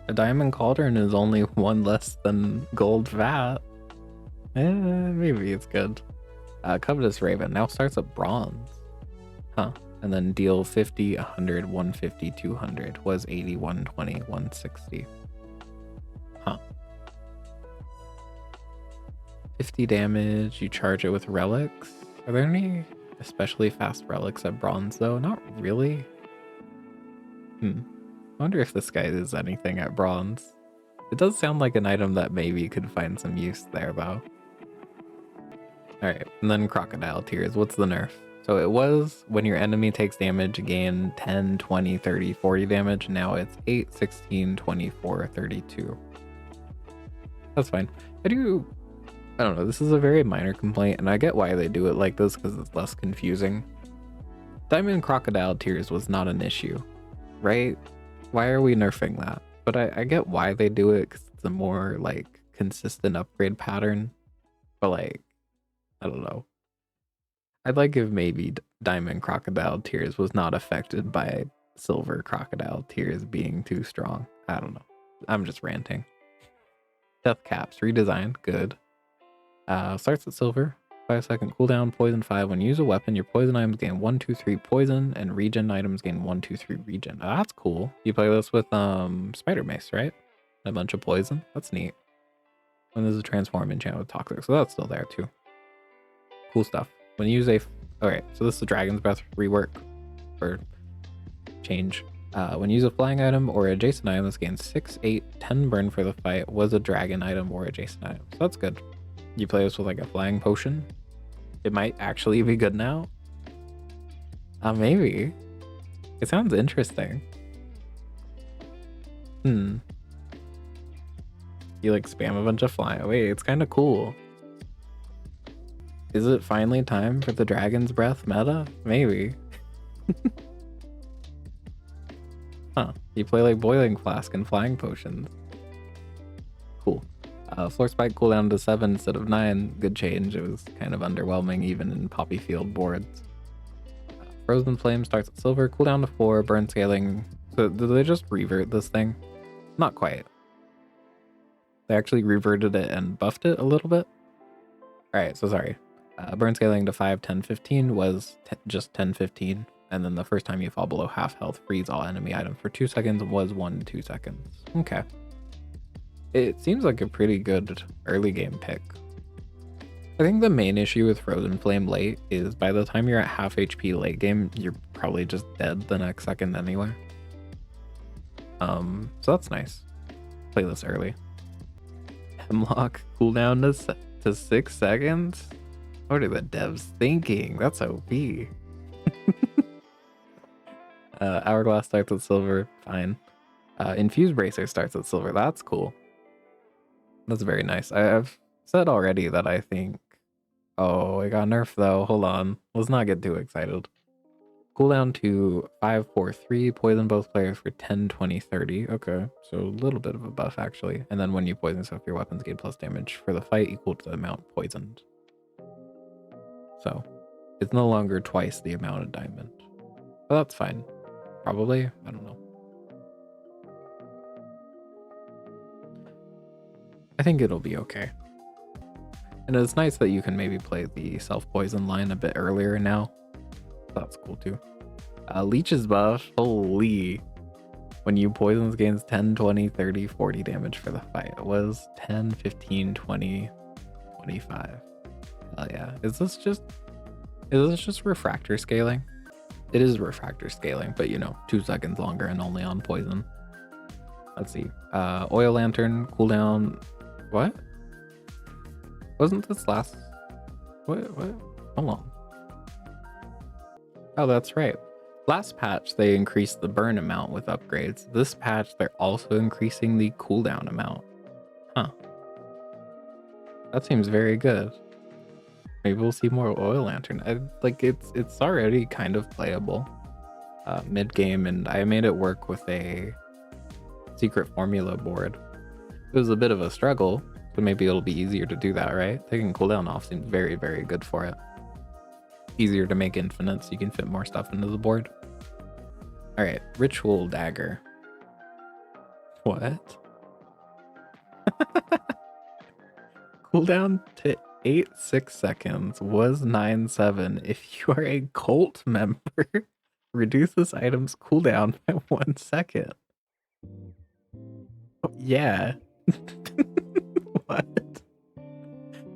A diamond cauldron is only 1 less than gold vat. Maybe it's good. Covetous Raven now starts at bronze. Huh. And then deal 50, 100, 150, 200. Was 80, 120, 160. Huh. 50 damage, you charge it with relics. Are there any especially fast relics at bronze though? Not really. I wonder if this guy is anything at bronze. It does sound like an item that maybe could find some use there though. Alright, and then crocodile tears. What's the nerf? So it was when your enemy takes damage, gain 10, 20, 30, 40 damage. Now it's 8, 16, 24, 32. That's fine. I don't know, this is a very minor complaint, and I get why they do it like this because it's less confusing. Diamond Crocodile Tears was not an issue, right? Why are we nerfing that? But I get why they do it because it's a more like consistent upgrade pattern. But like, I don't know. I'd like if maybe Diamond Crocodile Tears was not affected by Silver Crocodile Tears being too strong. I don't know. I'm just ranting. Death Caps redesigned, good. Starts at silver, 5-second cooldown, poison 5. When you use a weapon, your poison items gain 1, 2, 3 poison, and regen items gain 1, 2, 3 regen. Oh, that's cool. You play this with Spider Mace, right? A bunch of poison. That's neat. And there's a transform enchant with toxic, so that's still there too. Cool stuff. When you use a... Alright, so this is the Dragon's Breath rework, or change. When you use a flying item or adjacent item, this gains 6, 8, 10 burn for the fight, was a dragon item or adjacent item. So that's good. You play this with like a flying potion. It might actually be good now. Maybe. It sounds interesting. You like spam a bunch of flying. Wait, it's kind of cool. Is it finally time for the Dragon's Breath meta? Maybe. Huh. You play like Boiling Flask and Flying Potions. Cool. Floor Spike cooldown to 7 instead of 9. Good change. It was kind of underwhelming even in Poppy Field boards. Frozen Flame starts at silver, cooldown to 4, burn scaling. So did they just revert this thing? Not quite. They actually reverted it and buffed it a little bit. Alright, so sorry. Burn scaling to 5, 10, 15 was just 10, 15. And then the first time you fall below half health, freeze all enemy items for 2 seconds was 1 to 2 seconds. Okay. It seems like a pretty good early game pick. I think the main issue with Frozen Flame late is by the time you're at half HP late game, you're probably just dead the next second anyway. So that's nice. Play this early. Hemlock cooldown to 6 seconds? What are the devs thinking? That's OP. Hourglass starts at silver, fine. Infused Bracer starts at silver, that's cool. That's very nice. I've said already that I think... Oh, it got nerfed though, hold on. Let's not get too excited. Cooldown to 5, 4, 3, poison both players for 10, 20, 30. Okay, so a little bit of a buff actually. And then when you poison stuff, your weapons gain plus damage for the fight equal to the amount poisoned. So, it's no longer twice the amount of diamond. But that's fine. Probably, I don't know. I think it'll be okay. And it's nice that you can maybe play the self-poison line a bit earlier now. That's cool too. Leech's buff, holy. When you poisons gains 10, 20, 30, 40 damage for the fight. It was 10, 15, 20, 25. Hell yeah. Is this just refractor scaling? It is refractor scaling, but you know, 2 seconds longer and only on poison. Let's see. Oil Lantern, cooldown. What? Wasn't this last? What? Hold on. Oh, that's right. Last patch, they increased the burn amount with upgrades. This patch, they're also increasing the cooldown amount. Huh. That seems very good. Maybe we'll see more Oil Lantern. It's already kind of playable mid game, and I made it work with a secret formula board. It was a bit of a struggle, but maybe it'll be easier to do that, right? Taking cooldown off seems very, very good for it. Easier to make infinite, so you can fit more stuff into the board. All right, Ritual Dagger. What? Cooldown to 8-6 seconds was 9-7. If you are a cult member, reduce this item's cooldown by 1 second. Oh, yeah. What?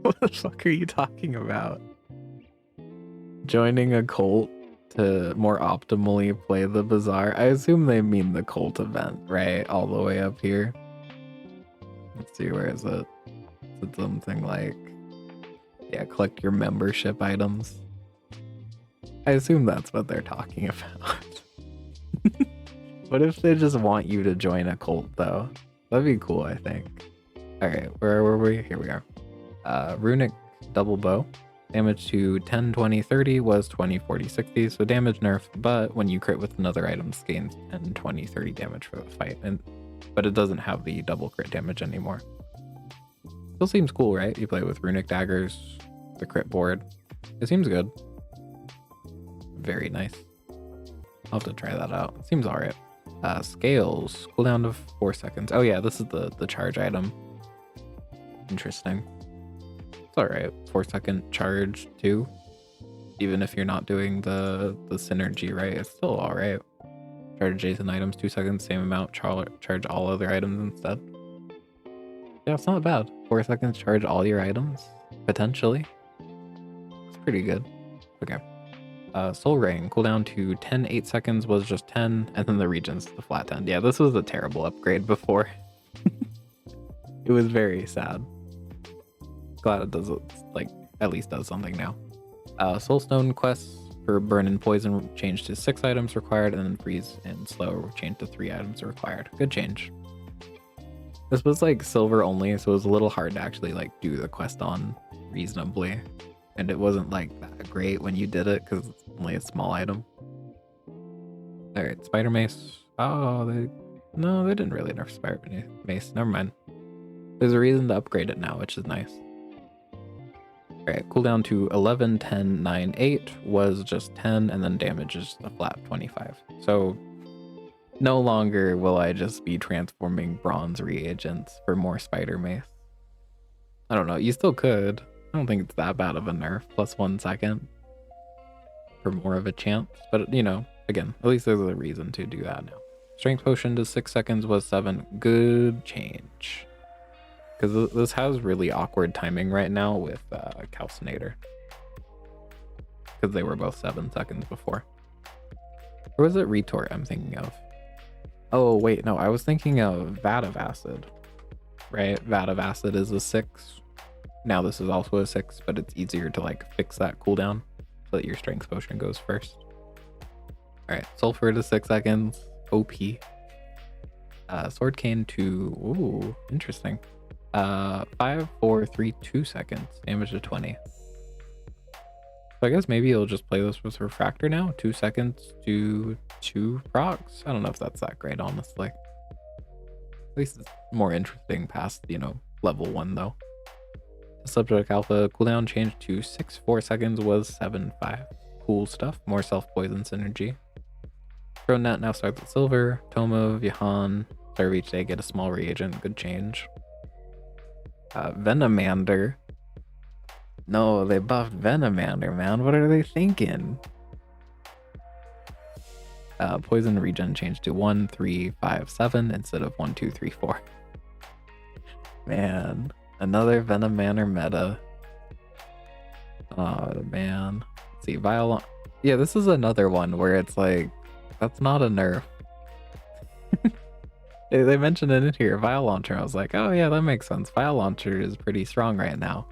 What the fuck are you talking about? Joining a cult to more optimally play the Bazaar? I assume they mean the cult event, right? All the way up here. Let's see, where is it? Is it something like... Yeah, collect your membership items. I assume that's what they're talking about. What if they just want you to join a cult, though? That'd be cool, I think. Alright, where were we? Here we are. Runic Double Bow. Damage to 10, 20, 30 was 20, 40, 60, so damage nerfed, but when you crit with another item, gains 10, 20, 30 damage for the fight, but it doesn't have the double crit damage anymore. Still seems cool, right? You play with Runic Daggers, the crit board. It seems good. Very nice. I'll have to try that out. It seems alright. Scales, cooldown to 4 seconds. Oh yeah, this is the charge item. Interesting. It's alright. 4-second charge too. Even if you're not doing the synergy, right? It's still alright. Charge adjacent items 2 seconds, same amount. Charge all other items instead. Yeah, it's not bad. 4 seconds, charge all your items, potentially. It's pretty good. Okay. Soul Ring, cooldown to 10, 8 seconds was just 10, and then the regions to the flat 10. Yeah, this was a terrible upgrade before. It was very sad. Glad it does, like, at least does something now. Soulstone quests for burn and poison changed to 6 items required, and then freeze and slow changed to 3 items required. Good change. This was like silver only, so it was a little hard to actually like do the quest on reasonably, and it wasn't like that great when you did it because it's only a small item. All right, spider mace. Oh, they didn't really nerf spider mace. Never mind. There's a reason to upgrade it now, which is nice. All right, cooldown to 11, 10, 9, 8 was just 10, and then damage is a flat 25. So no longer will I just be transforming bronze reagents for more spider mace. I don't know, you still could. I don't think it's that bad of a nerf, plus 1 second for more of a chance. But you know, again, at least there's a reason to do that now. Strength potion to 6 seconds was 7. Good change. Because this has really awkward timing right now with Calcinator. Because they were both 7 seconds before. Or was it Retort I'm thinking of? Oh, wait, no, I was thinking of Vat of Acid. Right? Vat of Acid is a 6. Now this is also a 6, but it's easier to like fix that cooldown so that your strength potion goes first. Alright, Sulfur to 6 seconds. OP. Sword Cane to... Ooh, interesting. 5, 4, 3, 2 seconds. Damage to 20. So I guess maybe you'll just play this with Refractor now. 2 seconds to 2 procs. I don't know if that's that great, honestly. At least it's more interesting past, you know, level 1 though. The Subject Alpha cooldown changed to 6, 4 seconds was 7, 5. Cool stuff. More self-poison synergy. Net now starts with silver. Toma, Vihan, start of each day, get a small reagent. Good change. Venomander. No, they buffed Venomander, man. What are they thinking? Poison regen changed to 1, 3, 5, 7 instead of 1, 2, 3, 4. Man, another Venomander meta. Oh man. Let's see, Violon. Yeah, this is another one where it's like, that's not a nerf. They mentioned it in here, Vial Launcher. I was like, oh yeah, that makes sense. Vial Launcher is pretty strong right now.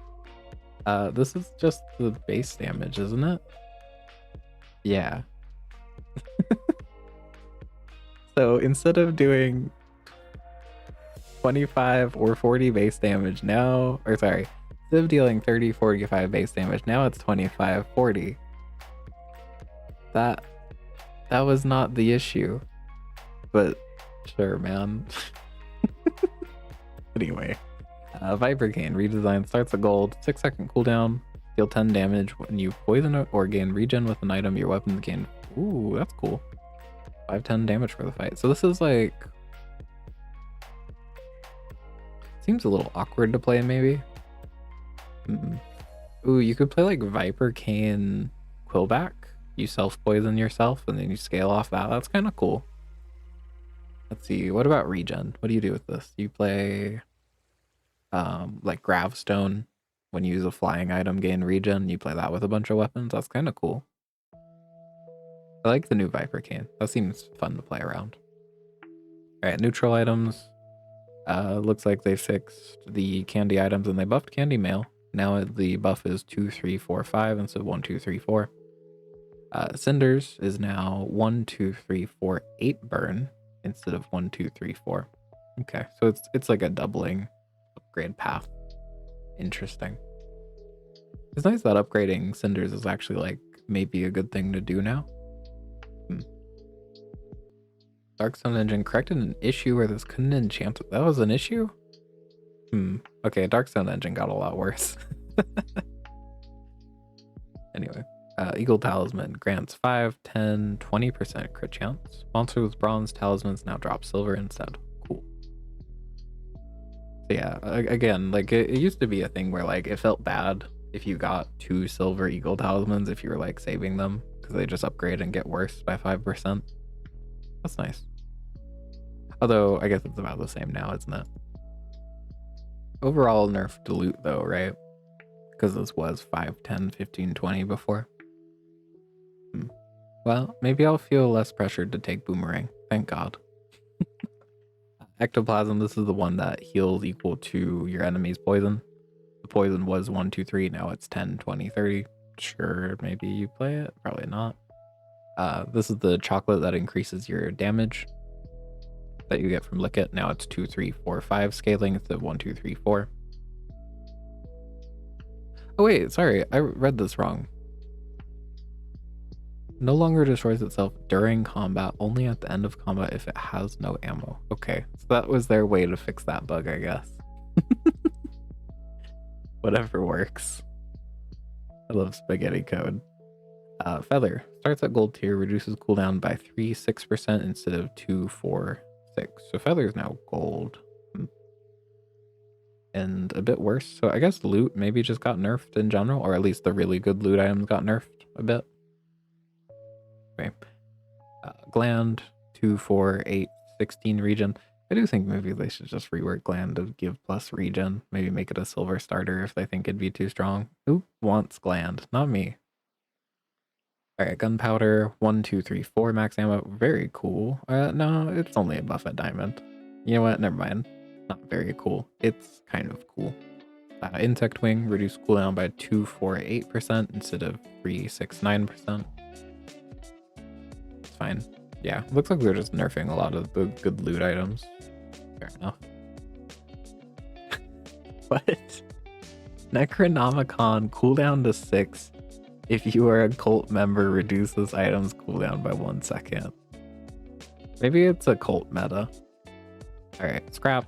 This is just the base damage, isn't it? Yeah. So instead of doing 25 or 40 base damage now, or sorry, instead of dealing 30, 45 base damage, now it's 25, 40. That was not the issue, but sure, man. Anyway, Viper Cane redesign starts at gold, 6 second cooldown, deal 10 damage when you poison or gain regen with an item. Your weapons gain. Ooh, that's cool. 5, 10 damage for the fight. So this is like, seems a little awkward to play maybe. Ooh, you could play like Viper Cane Quillback. You self-poison yourself and then you scale off that. That's kind of cool. Let's see, what about regen? What do you do with this? You play like Gravestone. When you use a flying item, gain regen. You play that with a bunch of weapons. That's kind of cool. I like the new Viper Cane. That seems fun to play around. Alright, neutral items. Looks like they fixed the candy items and they buffed Candy Mail. Now the buff is 2, 3, 4, 5 instead of 1, 2, 3, 4. Cinders is now 1, 2, 3, 4, 8 burn instead of 1, 2, 3, 4. Okay, so it's like a doubling upgrade path. Interesting. It's nice that upgrading Cinders is actually like maybe a good thing to do now. Darkstone Engine corrected an issue where this couldn't enchant. That was an issue? Okay, Darkstone Engine got a lot worse. Anyway. Eagle Talisman grants 5, 10, 20% crit chance. Monster with bronze talismans now drop silver instead. Cool. So yeah, again, like it used to be a thing where like it felt bad if you got 2 silver Eagle Talismans if you were like saving them because they just upgrade and get worse by 5%. That's nice. Although I guess it's about the same now, isn't it? Overall nerf dilute though, right? Because this was 5, 10, 15, 20 before. Well, maybe I'll feel less pressured to take Boomerang. Thank God. Ectoplasm, this is the one that heals equal to your enemy's poison. The poison was 1, 2, 3. Now it's 10, 20, 30. Sure, maybe you play it. Probably not. This is the chocolate that increases your damage that you get from Lick It. Now it's 2, 3, 4, 5 scaling instead of 1, 2, 3, 4. Oh wait, sorry, I read this wrong. No longer destroys itself during combat, only at the end of combat if it has no ammo. Okay, so that was their way to fix that bug, I guess. Whatever works. I love spaghetti code. Feather starts at gold tier, reduces cooldown by 3, 6% instead of 2, 4, 6. So Feather is now gold. And a bit worse. So I guess loot maybe just got nerfed in general, or at least the really good loot items got nerfed a bit. Okay. Gland, 2, 4, 8, 16 regen. I do think maybe they should just rework Gland to give plus regen. Maybe make it a silver starter if they think it'd be too strong. Who wants Gland? Not me. Alright, gunpowder, 1, 2, 3, 4 max ammo. Very cool. No, it's only a buff at diamond. You know what? Never mind. Not very cool. It's kind of cool. Insect wing, reduce cooldown by 2, 4, 8% instead of 3, 6, 9%. It's fine. Yeah, looks like they're just nerfing a lot of the good loot items. Fair enough. What? Necronomicon, cooldown to 6. If you are a cult member, reduce this item's cooldown by 1 second. Maybe it's a cult meta. Alright, scrap,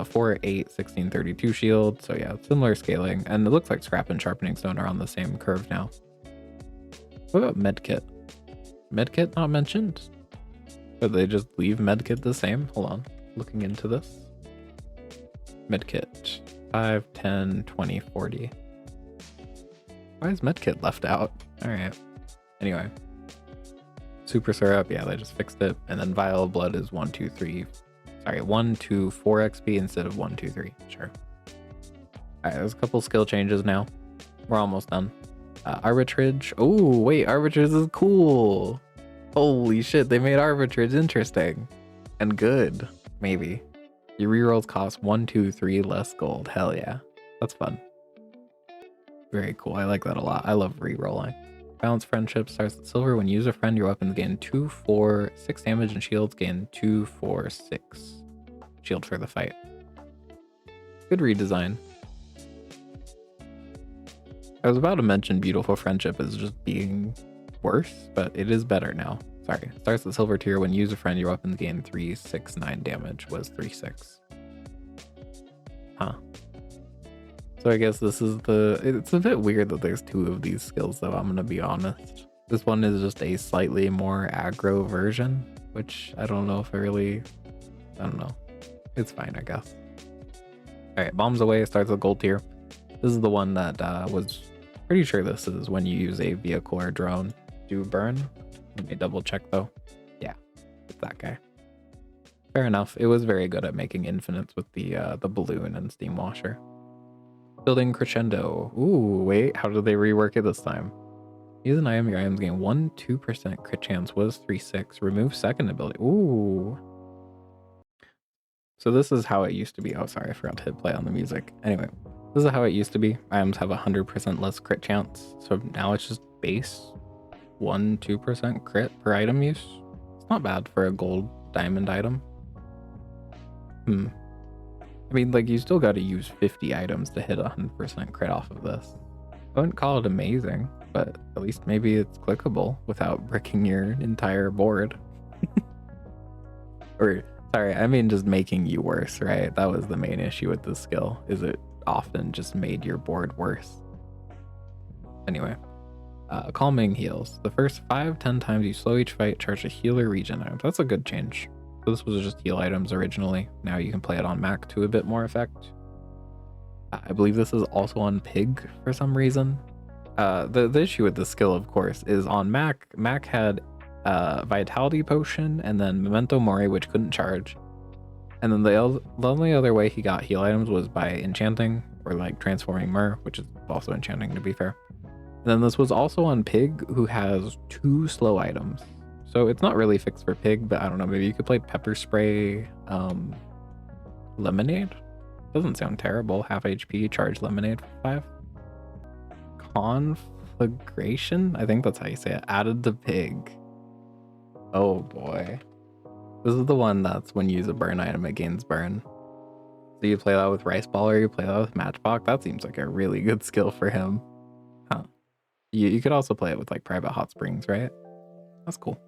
4, 8, 16, 32 shield. So yeah, similar scaling. And it looks like scrap and sharpening stone are on the same curve now. What about medkit? Medkit not mentioned? But they just leave medkit the same? Hold on, looking into this. Medkit, 5, 10, 20, 40. Why is medkit left out? Alright. Anyway. Super syrup, yeah, they just fixed it. And then vial of blood is 1, 2, 3. Sorry, 1, 2, 4 XP instead of 1, 2, 3. Sure. Alright, there's a couple skill changes now. We're almost done. Arbitrage. Oh, wait, arbitrage is cool. Holy shit, they made arbitrage interesting. And good, maybe. Your rerolls cost 1, 2, 3 less gold. Hell yeah. That's fun. Very cool. I like that a lot. I love rerolling. Balanced friendship starts at silver. When you use a friend, your weapons gain 2, 4, 6 damage, and shields gain 2, 4, 6. Shield for the fight. Good redesign. I was about to mention beautiful friendship as just being worse, but it is better now. Sorry. Starts at silver tier. When you use a friend, your weapons gain 3, 6, 9 damage. Was 3, 6. Huh. So I guess this is it's a bit weird that there's 2 of these skills though, I'm gonna be honest. This one is just a slightly more aggro version, which I don't know if I don't know. It's fine, I guess. Alright, bombs away starts with gold tier. This is the one that was pretty sure this is when you use a vehicle or drone to burn. Let me double check though. Yeah, it's that guy. Fair enough. It was very good at making infinites with the balloon and steam washer. Building crescendo. Ooh, wait, how did they rework it this time? Use an item, your items gain 1, 2% crit chance. Was 3, 6. Remove second ability. Ooh. So this is how it used to be. Oh, sorry, I forgot to hit play on the music. Anyway, this is how it used to be. Items have 100% less crit chance. So now it's just base 1, 2% crit per item use. It's not bad for a gold diamond item. I mean, like, you still got to use 50 items to hit 100% crit off of this. I wouldn't call it amazing, but at least maybe it's clickable without bricking your entire board. Or, sorry, I mean just making you worse, right? That was the main issue with this skill, is it often just made your board worse. Anyway, calming heals. The first 5, 10 times you slow each fight, charge a healer regen item. That's a good change. So this was just heal items originally. Now you can play it on Mac to a bit more effect. I believe this is also on Pig for some reason. The issue with this skill, of course, is on Mac. Mac had Vitality Potion and then Memento Mori, which couldn't charge. And then the only other way he got heal items was by enchanting or like transforming Myrrh, which is also enchanting to be fair. And then this was also on Pig, who has 2 slow items. So it's not really fixed for Pig, but I don't know, maybe you could play Pepper Spray, Lemonade? Doesn't sound terrible. Half HP, charge Lemonade for 5. Conflagration? I think that's how you say it. Added to Pig. Oh boy. This is the one that's when you use a burn item, it gains burn. So you play that with Rice Ball or you play that with Matchbox? That seems like a really good skill for him. Huh. You could also play it with like Private Hot Springs, right? That's cool.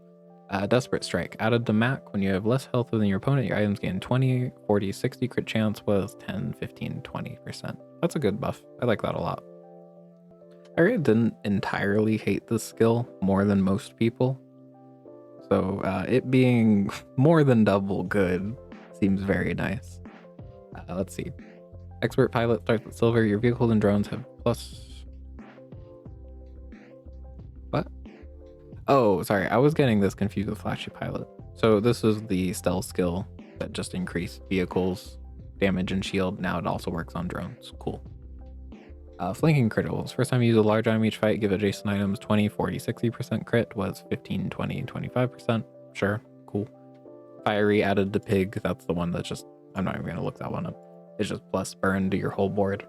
Desperate Strike. Added to Mac. When you have less health than your opponent, your items gain 20, 40, 60. Crit chance was 10, 15, 20%. That's a good buff. I like that a lot. I really didn't entirely hate this skill more than most people. So it being more than double good seems very nice. Let's see. Expert Pilot starts at silver. Your vehicles and drones have plus... What? Oh, sorry. I was getting this confused with Flashy Pilot. So this is the stealth skill that just increased vehicles, damage, and shield. Now it also works on drones. Cool. Flanking criticals. First time you use a large item each fight, give adjacent items 20, 40, 60% crit. Was 15, 20, 25%. Sure. Cool. Fiery added to Pig. That's the one that's just... I'm not even going to look that one up. It's just plus burn to your whole board.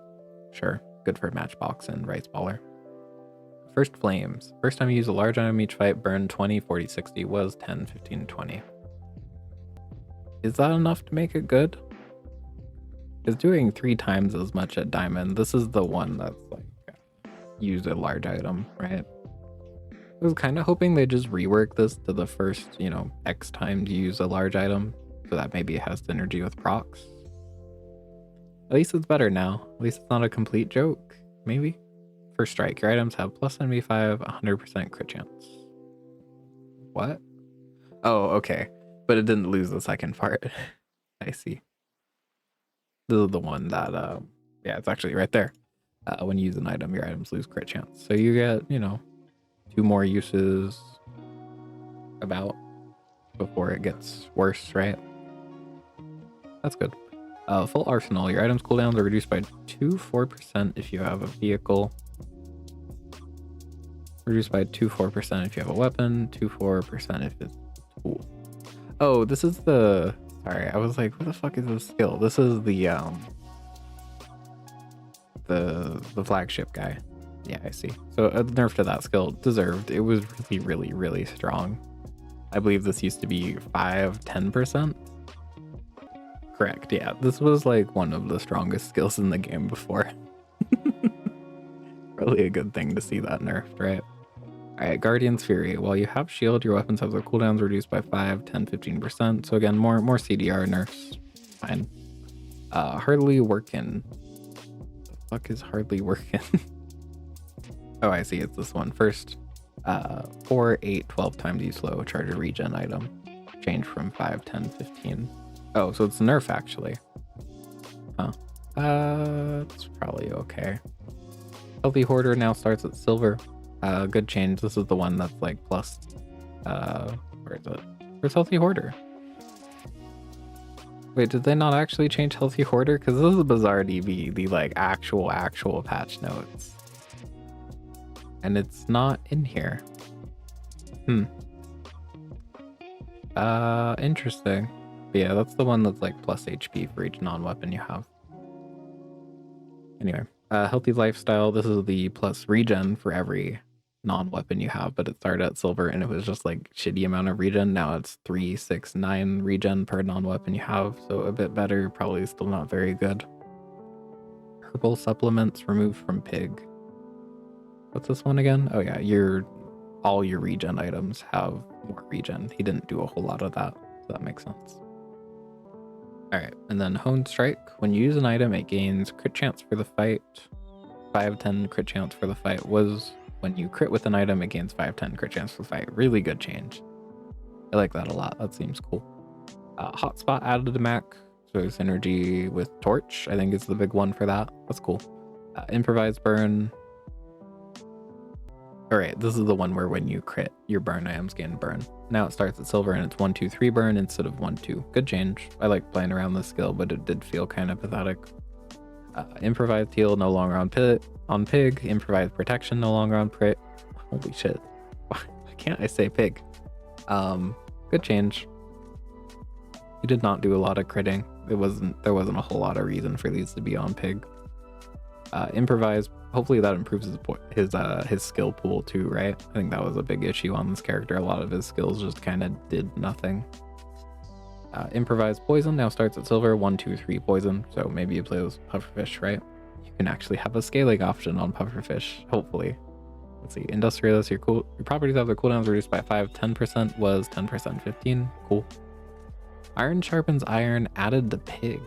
Sure. Good for Matchbox and Rice Baller. First Flames. First time you use a large item each fight, burn 20, 40, 60. Was 10, 15, 20. Is that enough to make it good? It's doing 3 times as much at Diamond. This is the one that's like use a large item, right? I was kind of hoping they just rework this to the first, you know, X times you use a large item, so that maybe it has synergy with procs. At least it's better now. At least it's not a complete joke, maybe. First Strike. Your items have plus NV5, 100% crit chance. What? Oh, okay. But it didn't lose the second part. I see. This is the one that, yeah, it's actually right there. When you use an item, your items lose crit chance. So you get, you know, 2 more uses about before it gets worse, right? That's good. Full Arsenal. Your items cooldowns are reduced by 4% if you have a vehicle. Reduced by 4% if you have a weapon. 4% if it's a tool. Oh, this is the... Sorry, I was like, what the fuck is this skill? This is the flagship guy. Yeah, I see. So a nerf to that skill deserved. It was really, really, really strong. I believe this used to be 10%. Correct, yeah. This was like one of the strongest skills in the game before. Probably a good thing to see that nerfed, right? Alright, Guardian's Fury. While you have shield, your weapons have their cooldowns reduced by 5, 10, 15%. So again, more CDR nerfs. Fine. Hardly working. The fuck is hardly working? Oh, I see. It's this one. First, 4, 8, 12 times you slow. Charge a regen item. Change from 5, 10, 15. Oh, so it's a nerf actually. Huh. It's probably okay. Healthy Hoarder now starts at silver. Good change. This is the one that's like plus, where is it? Where's Healthy Hoarder? Wait, did they not actually change Healthy Hoarder? Because this is a Bazaar DB, the like actual patch notes. And it's not in here. Interesting. But yeah, that's the one that's like plus HP for each non-weapon you have. Anyway, Healthy Lifestyle. This is the plus regen for every non-weapon you have, but it started at silver and it was just like shitty amount of regen. Now it's 3, 6, 9 regen per non-weapon you have, so a bit better, probably still not very good. Herbal supplements removed from Pig. What's this one again? Oh yeah, all your regen items have more regen. He didn't do a whole lot of that, so that makes sense. Alright, and then Honed Strike. When you use an item, it gains crit chance for the fight. 5, 10 crit chance for the fight. Was when you crit with an item, it gains 5, 10 crit chance for the fight. Really good change. I like that a lot. That seems cool. Hotspot added to Mac. So synergy with Torch, I think is the big one for that. That's cool. Improvised Burn. Alright, this is the one where when you crit, your burn items gain burn. Now it starts at silver and it's 1, 2, 3 burn instead of 1, 2. Good change. I like playing around this skill, but it did feel kind of pathetic. Improvised heal no longer on pig. Improvised protection no longer on pig. Holy shit. Why can't I say pig? Good change. He did not do a lot of critting. There wasn't a whole lot of reason for these to be on pig. Improvised, hopefully that improves his skill pool too, right? I think that was a big issue on this character. A lot of his skills just kind of did nothing. Improvised poison now starts at silver, 1, 2, 3 poison. So maybe you play with pufferfish, right? You can actually have a scaling option on pufferfish, hopefully. Let's see, industrialist, your properties have their cooldowns reduced by 5, 10% was 10%, 15, cool. Iron sharpens iron, added to pig.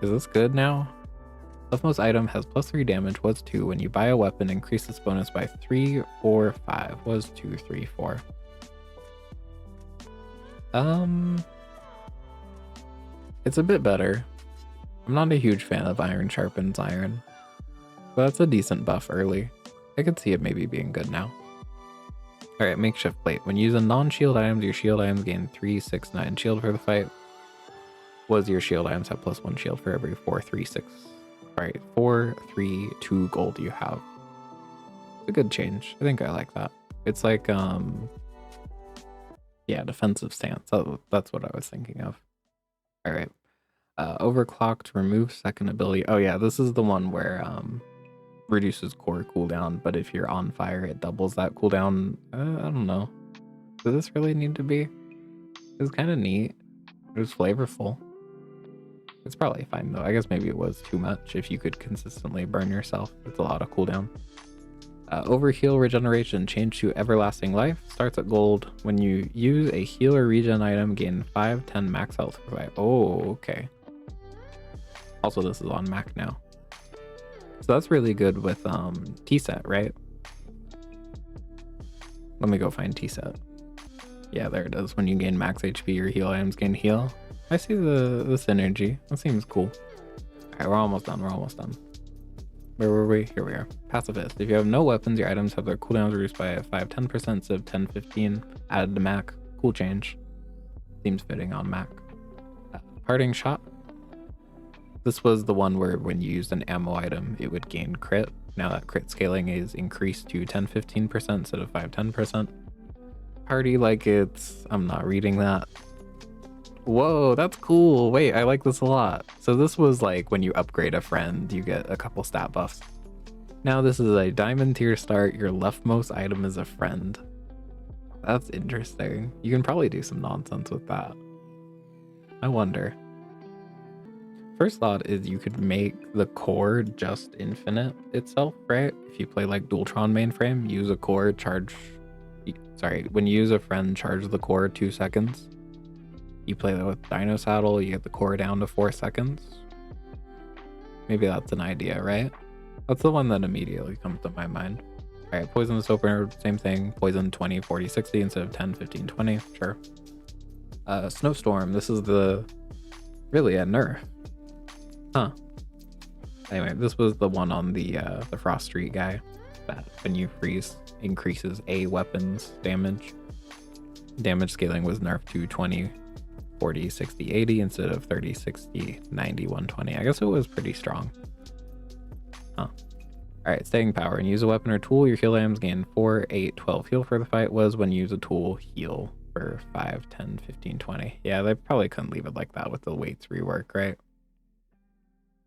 Is this good now? Leftmost item has +3 damage, was 2. When you buy a weapon, increase this bonus by 3 or 5, was 2, 3, 4. It's a bit better. I'm not a huge fan of iron sharpens iron, but that's a decent buff early. I could see it maybe being good now. Alright, makeshift plate. When using non-shield items, your shield items gain 3, 6, 9 shield for the fight. Was your shield items have +1 shield for every 4, 3, 6. Right, 4, 3, 2 gold you have. It's a good change. I think I like that. It's like, yeah, defensive stance. That's what I was thinking of. Alright. Overclocked, remove second ability. Oh yeah, this is the one where, reduces core cooldown, but if you're on fire, it doubles that cooldown. I don't know. Does this really need to be? It's kind of neat. It was flavorful. It's probably fine though. I guess maybe it was too much if you could consistently burn yourself. It's a lot of cooldown. Overheal regeneration, change to everlasting life. Starts at gold. When you use a heal or regen item, gain 5, 10 max health per fight. Oh, okay. Also, this is on Mac now. So that's really good with T-set, right? Let me go find T-set. Yeah, there it is. When you gain max HP, your heal items gain heal. I see the synergy. That seems cool. Alright, we're almost done. Where were we? Here we are. Pacifist. If you have no weapons, your items have their cooldowns reduced by 5, 10% instead of 10, 15. Added to Mac. Cool change. Seems fitting on Mac. Parting shot. This was the one where when you used an ammo item, it would gain crit. Now that crit scaling is increased to 10, 15% instead of 5, 10%. Party like it's... I'm not reading that. Whoa, that's cool. Wait, I like this a lot. So this was like when you upgrade a friend, you get a couple stat buffs. Now this is a diamond tier start. Your leftmost item is a friend. That's interesting. You can probably do some nonsense with that. I wonder. First thought is you could make the core just infinite itself, right? If you play like Dualtron mainframe, use a core, when you use a friend, charge the core 2 seconds. You play that with Dino Saddle, you get the core down to 4 seconds. Maybe that's an idea, right? That's the one that immediately comes to my mind. Alright, Poisonous Opener, same thing. Poison 20, 40, 60 instead of 10, 15, 20, sure. Snowstorm, this is really a nerf. Huh. Anyway, this was the one on the Frost Street guy that when you freeze increases a weapon's damage. Damage scaling was nerfed to 20, 40, 60, 80 instead of 30, 60, 90, 120. I guess it was pretty strong. Huh. Alright, staying power. And use a weapon or tool, your heal items gain 4, 8, 12 heal for the fight. Was when you use a tool, heal for 5, 10, 15, 20. Yeah, they probably couldn't leave it like that with the weights rework, right?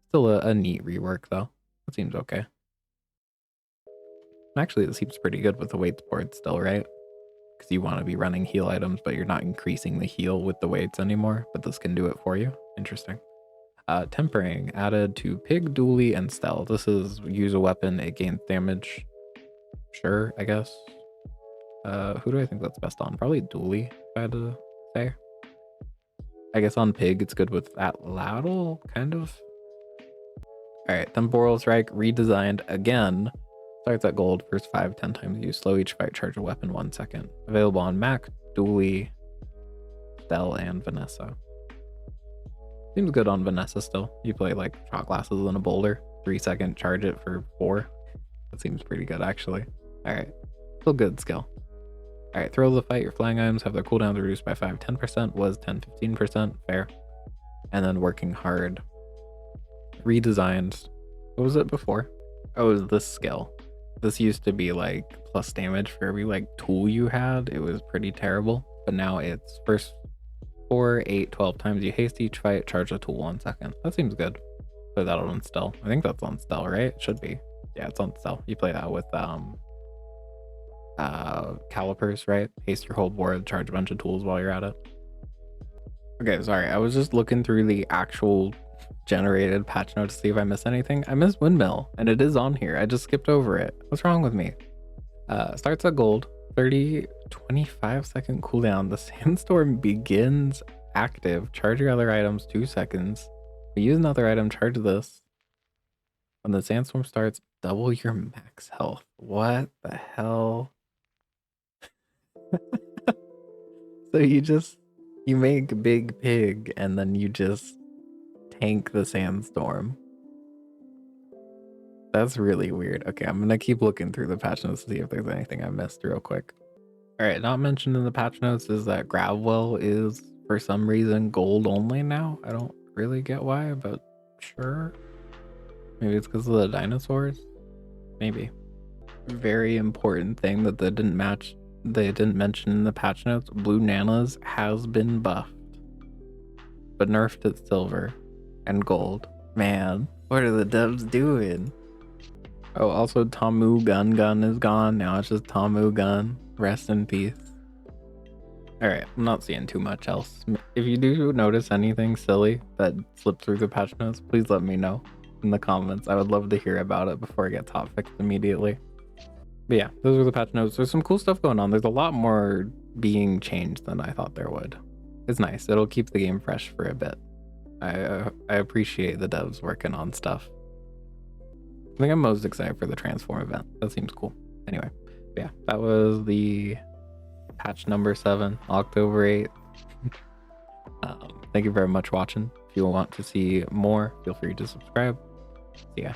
Still a neat rework though. It seems okay. Actually, this seems pretty good with the weights board still, right? Because you want to be running heal items, but you're not increasing the heal with the weights anymore. But this can do it for you. Interesting. Tempering added to Pig, Dooley, and Stelle. This is use a weapon, it gains damage. Sure, I guess. Who do I think that's best on? Probably Dooley, if I had to say. I guess on Pig, it's good with that Ladle, kind of. Alright, Temporal Strike redesigned again. Starts at gold, first 5, 10 times use. Slow each fight, charge a weapon 1 second. Available on Mac, Dooley, Stelle, and Vanessa. Seems good on Vanessa still. You play like shot glasses in a boulder, 3-second charge it for 4. That seems pretty good actually. Alright, still good skill. Alright, throw the fight. Your flying items have their cooldowns reduced by 5, 10%, was 10, 15%, fair. And then working hard. Redesigned. What was it before? Oh, it was this skill. This used to be like plus damage for every like tool you had. It was pretty terrible, but now it's first 4, 8, 12 times you haste each fight, charge a tool 1 second. That seems good. Play that on Stelle. I think that's on Stelle, right? It should be. Yeah, it's on Stelle. You play that with calipers, right? Haste your whole board, charge a bunch of tools while you're at it. Okay, sorry. I was just looking through the actual generated patch notes to see if I missed anything. I missed windmill, and it is on here. I just skipped over it. What's wrong with me? Starts at gold, 25-second cooldown. The sandstorm begins active. Charge your other items 2 seconds. Use another item, charge this. When the sandstorm starts, double your max health. What the hell? So you make Big Pig and then you just tank the sandstorm. That's really weird. Okay, I'm gonna keep looking through the patch notes to see if there's anything I missed real quick. All right, not mentioned in the patch notes is that Gravwell is for some reason gold only now. I don't really get why, but sure. Maybe it's because of the dinosaurs. Maybe. Very important thing that they didn't mention in the patch notes. Blue Nanas has been buffed, but nerfed at silver and gold. Man, what are the devs doing? Oh, also Tamu Gun is gone. Now it's just Tamu Gun. Rest in peace. Alright, I'm not seeing too much else. If you do notice anything silly that slipped through the patch notes, please let me know in the comments. I would love to hear about it before it gets hotfixed immediately. But yeah, those are the patch notes. There's some cool stuff going on. There's a lot more being changed than I thought there would. It's nice. It'll keep the game fresh for a bit. I appreciate the devs working on stuff. I think I'm most excited for the transform event. That seems cool. Anyway, yeah, that was the patch number 7, October 8th. Thank you very much for watching. If you want to see more, feel free to subscribe. See ya.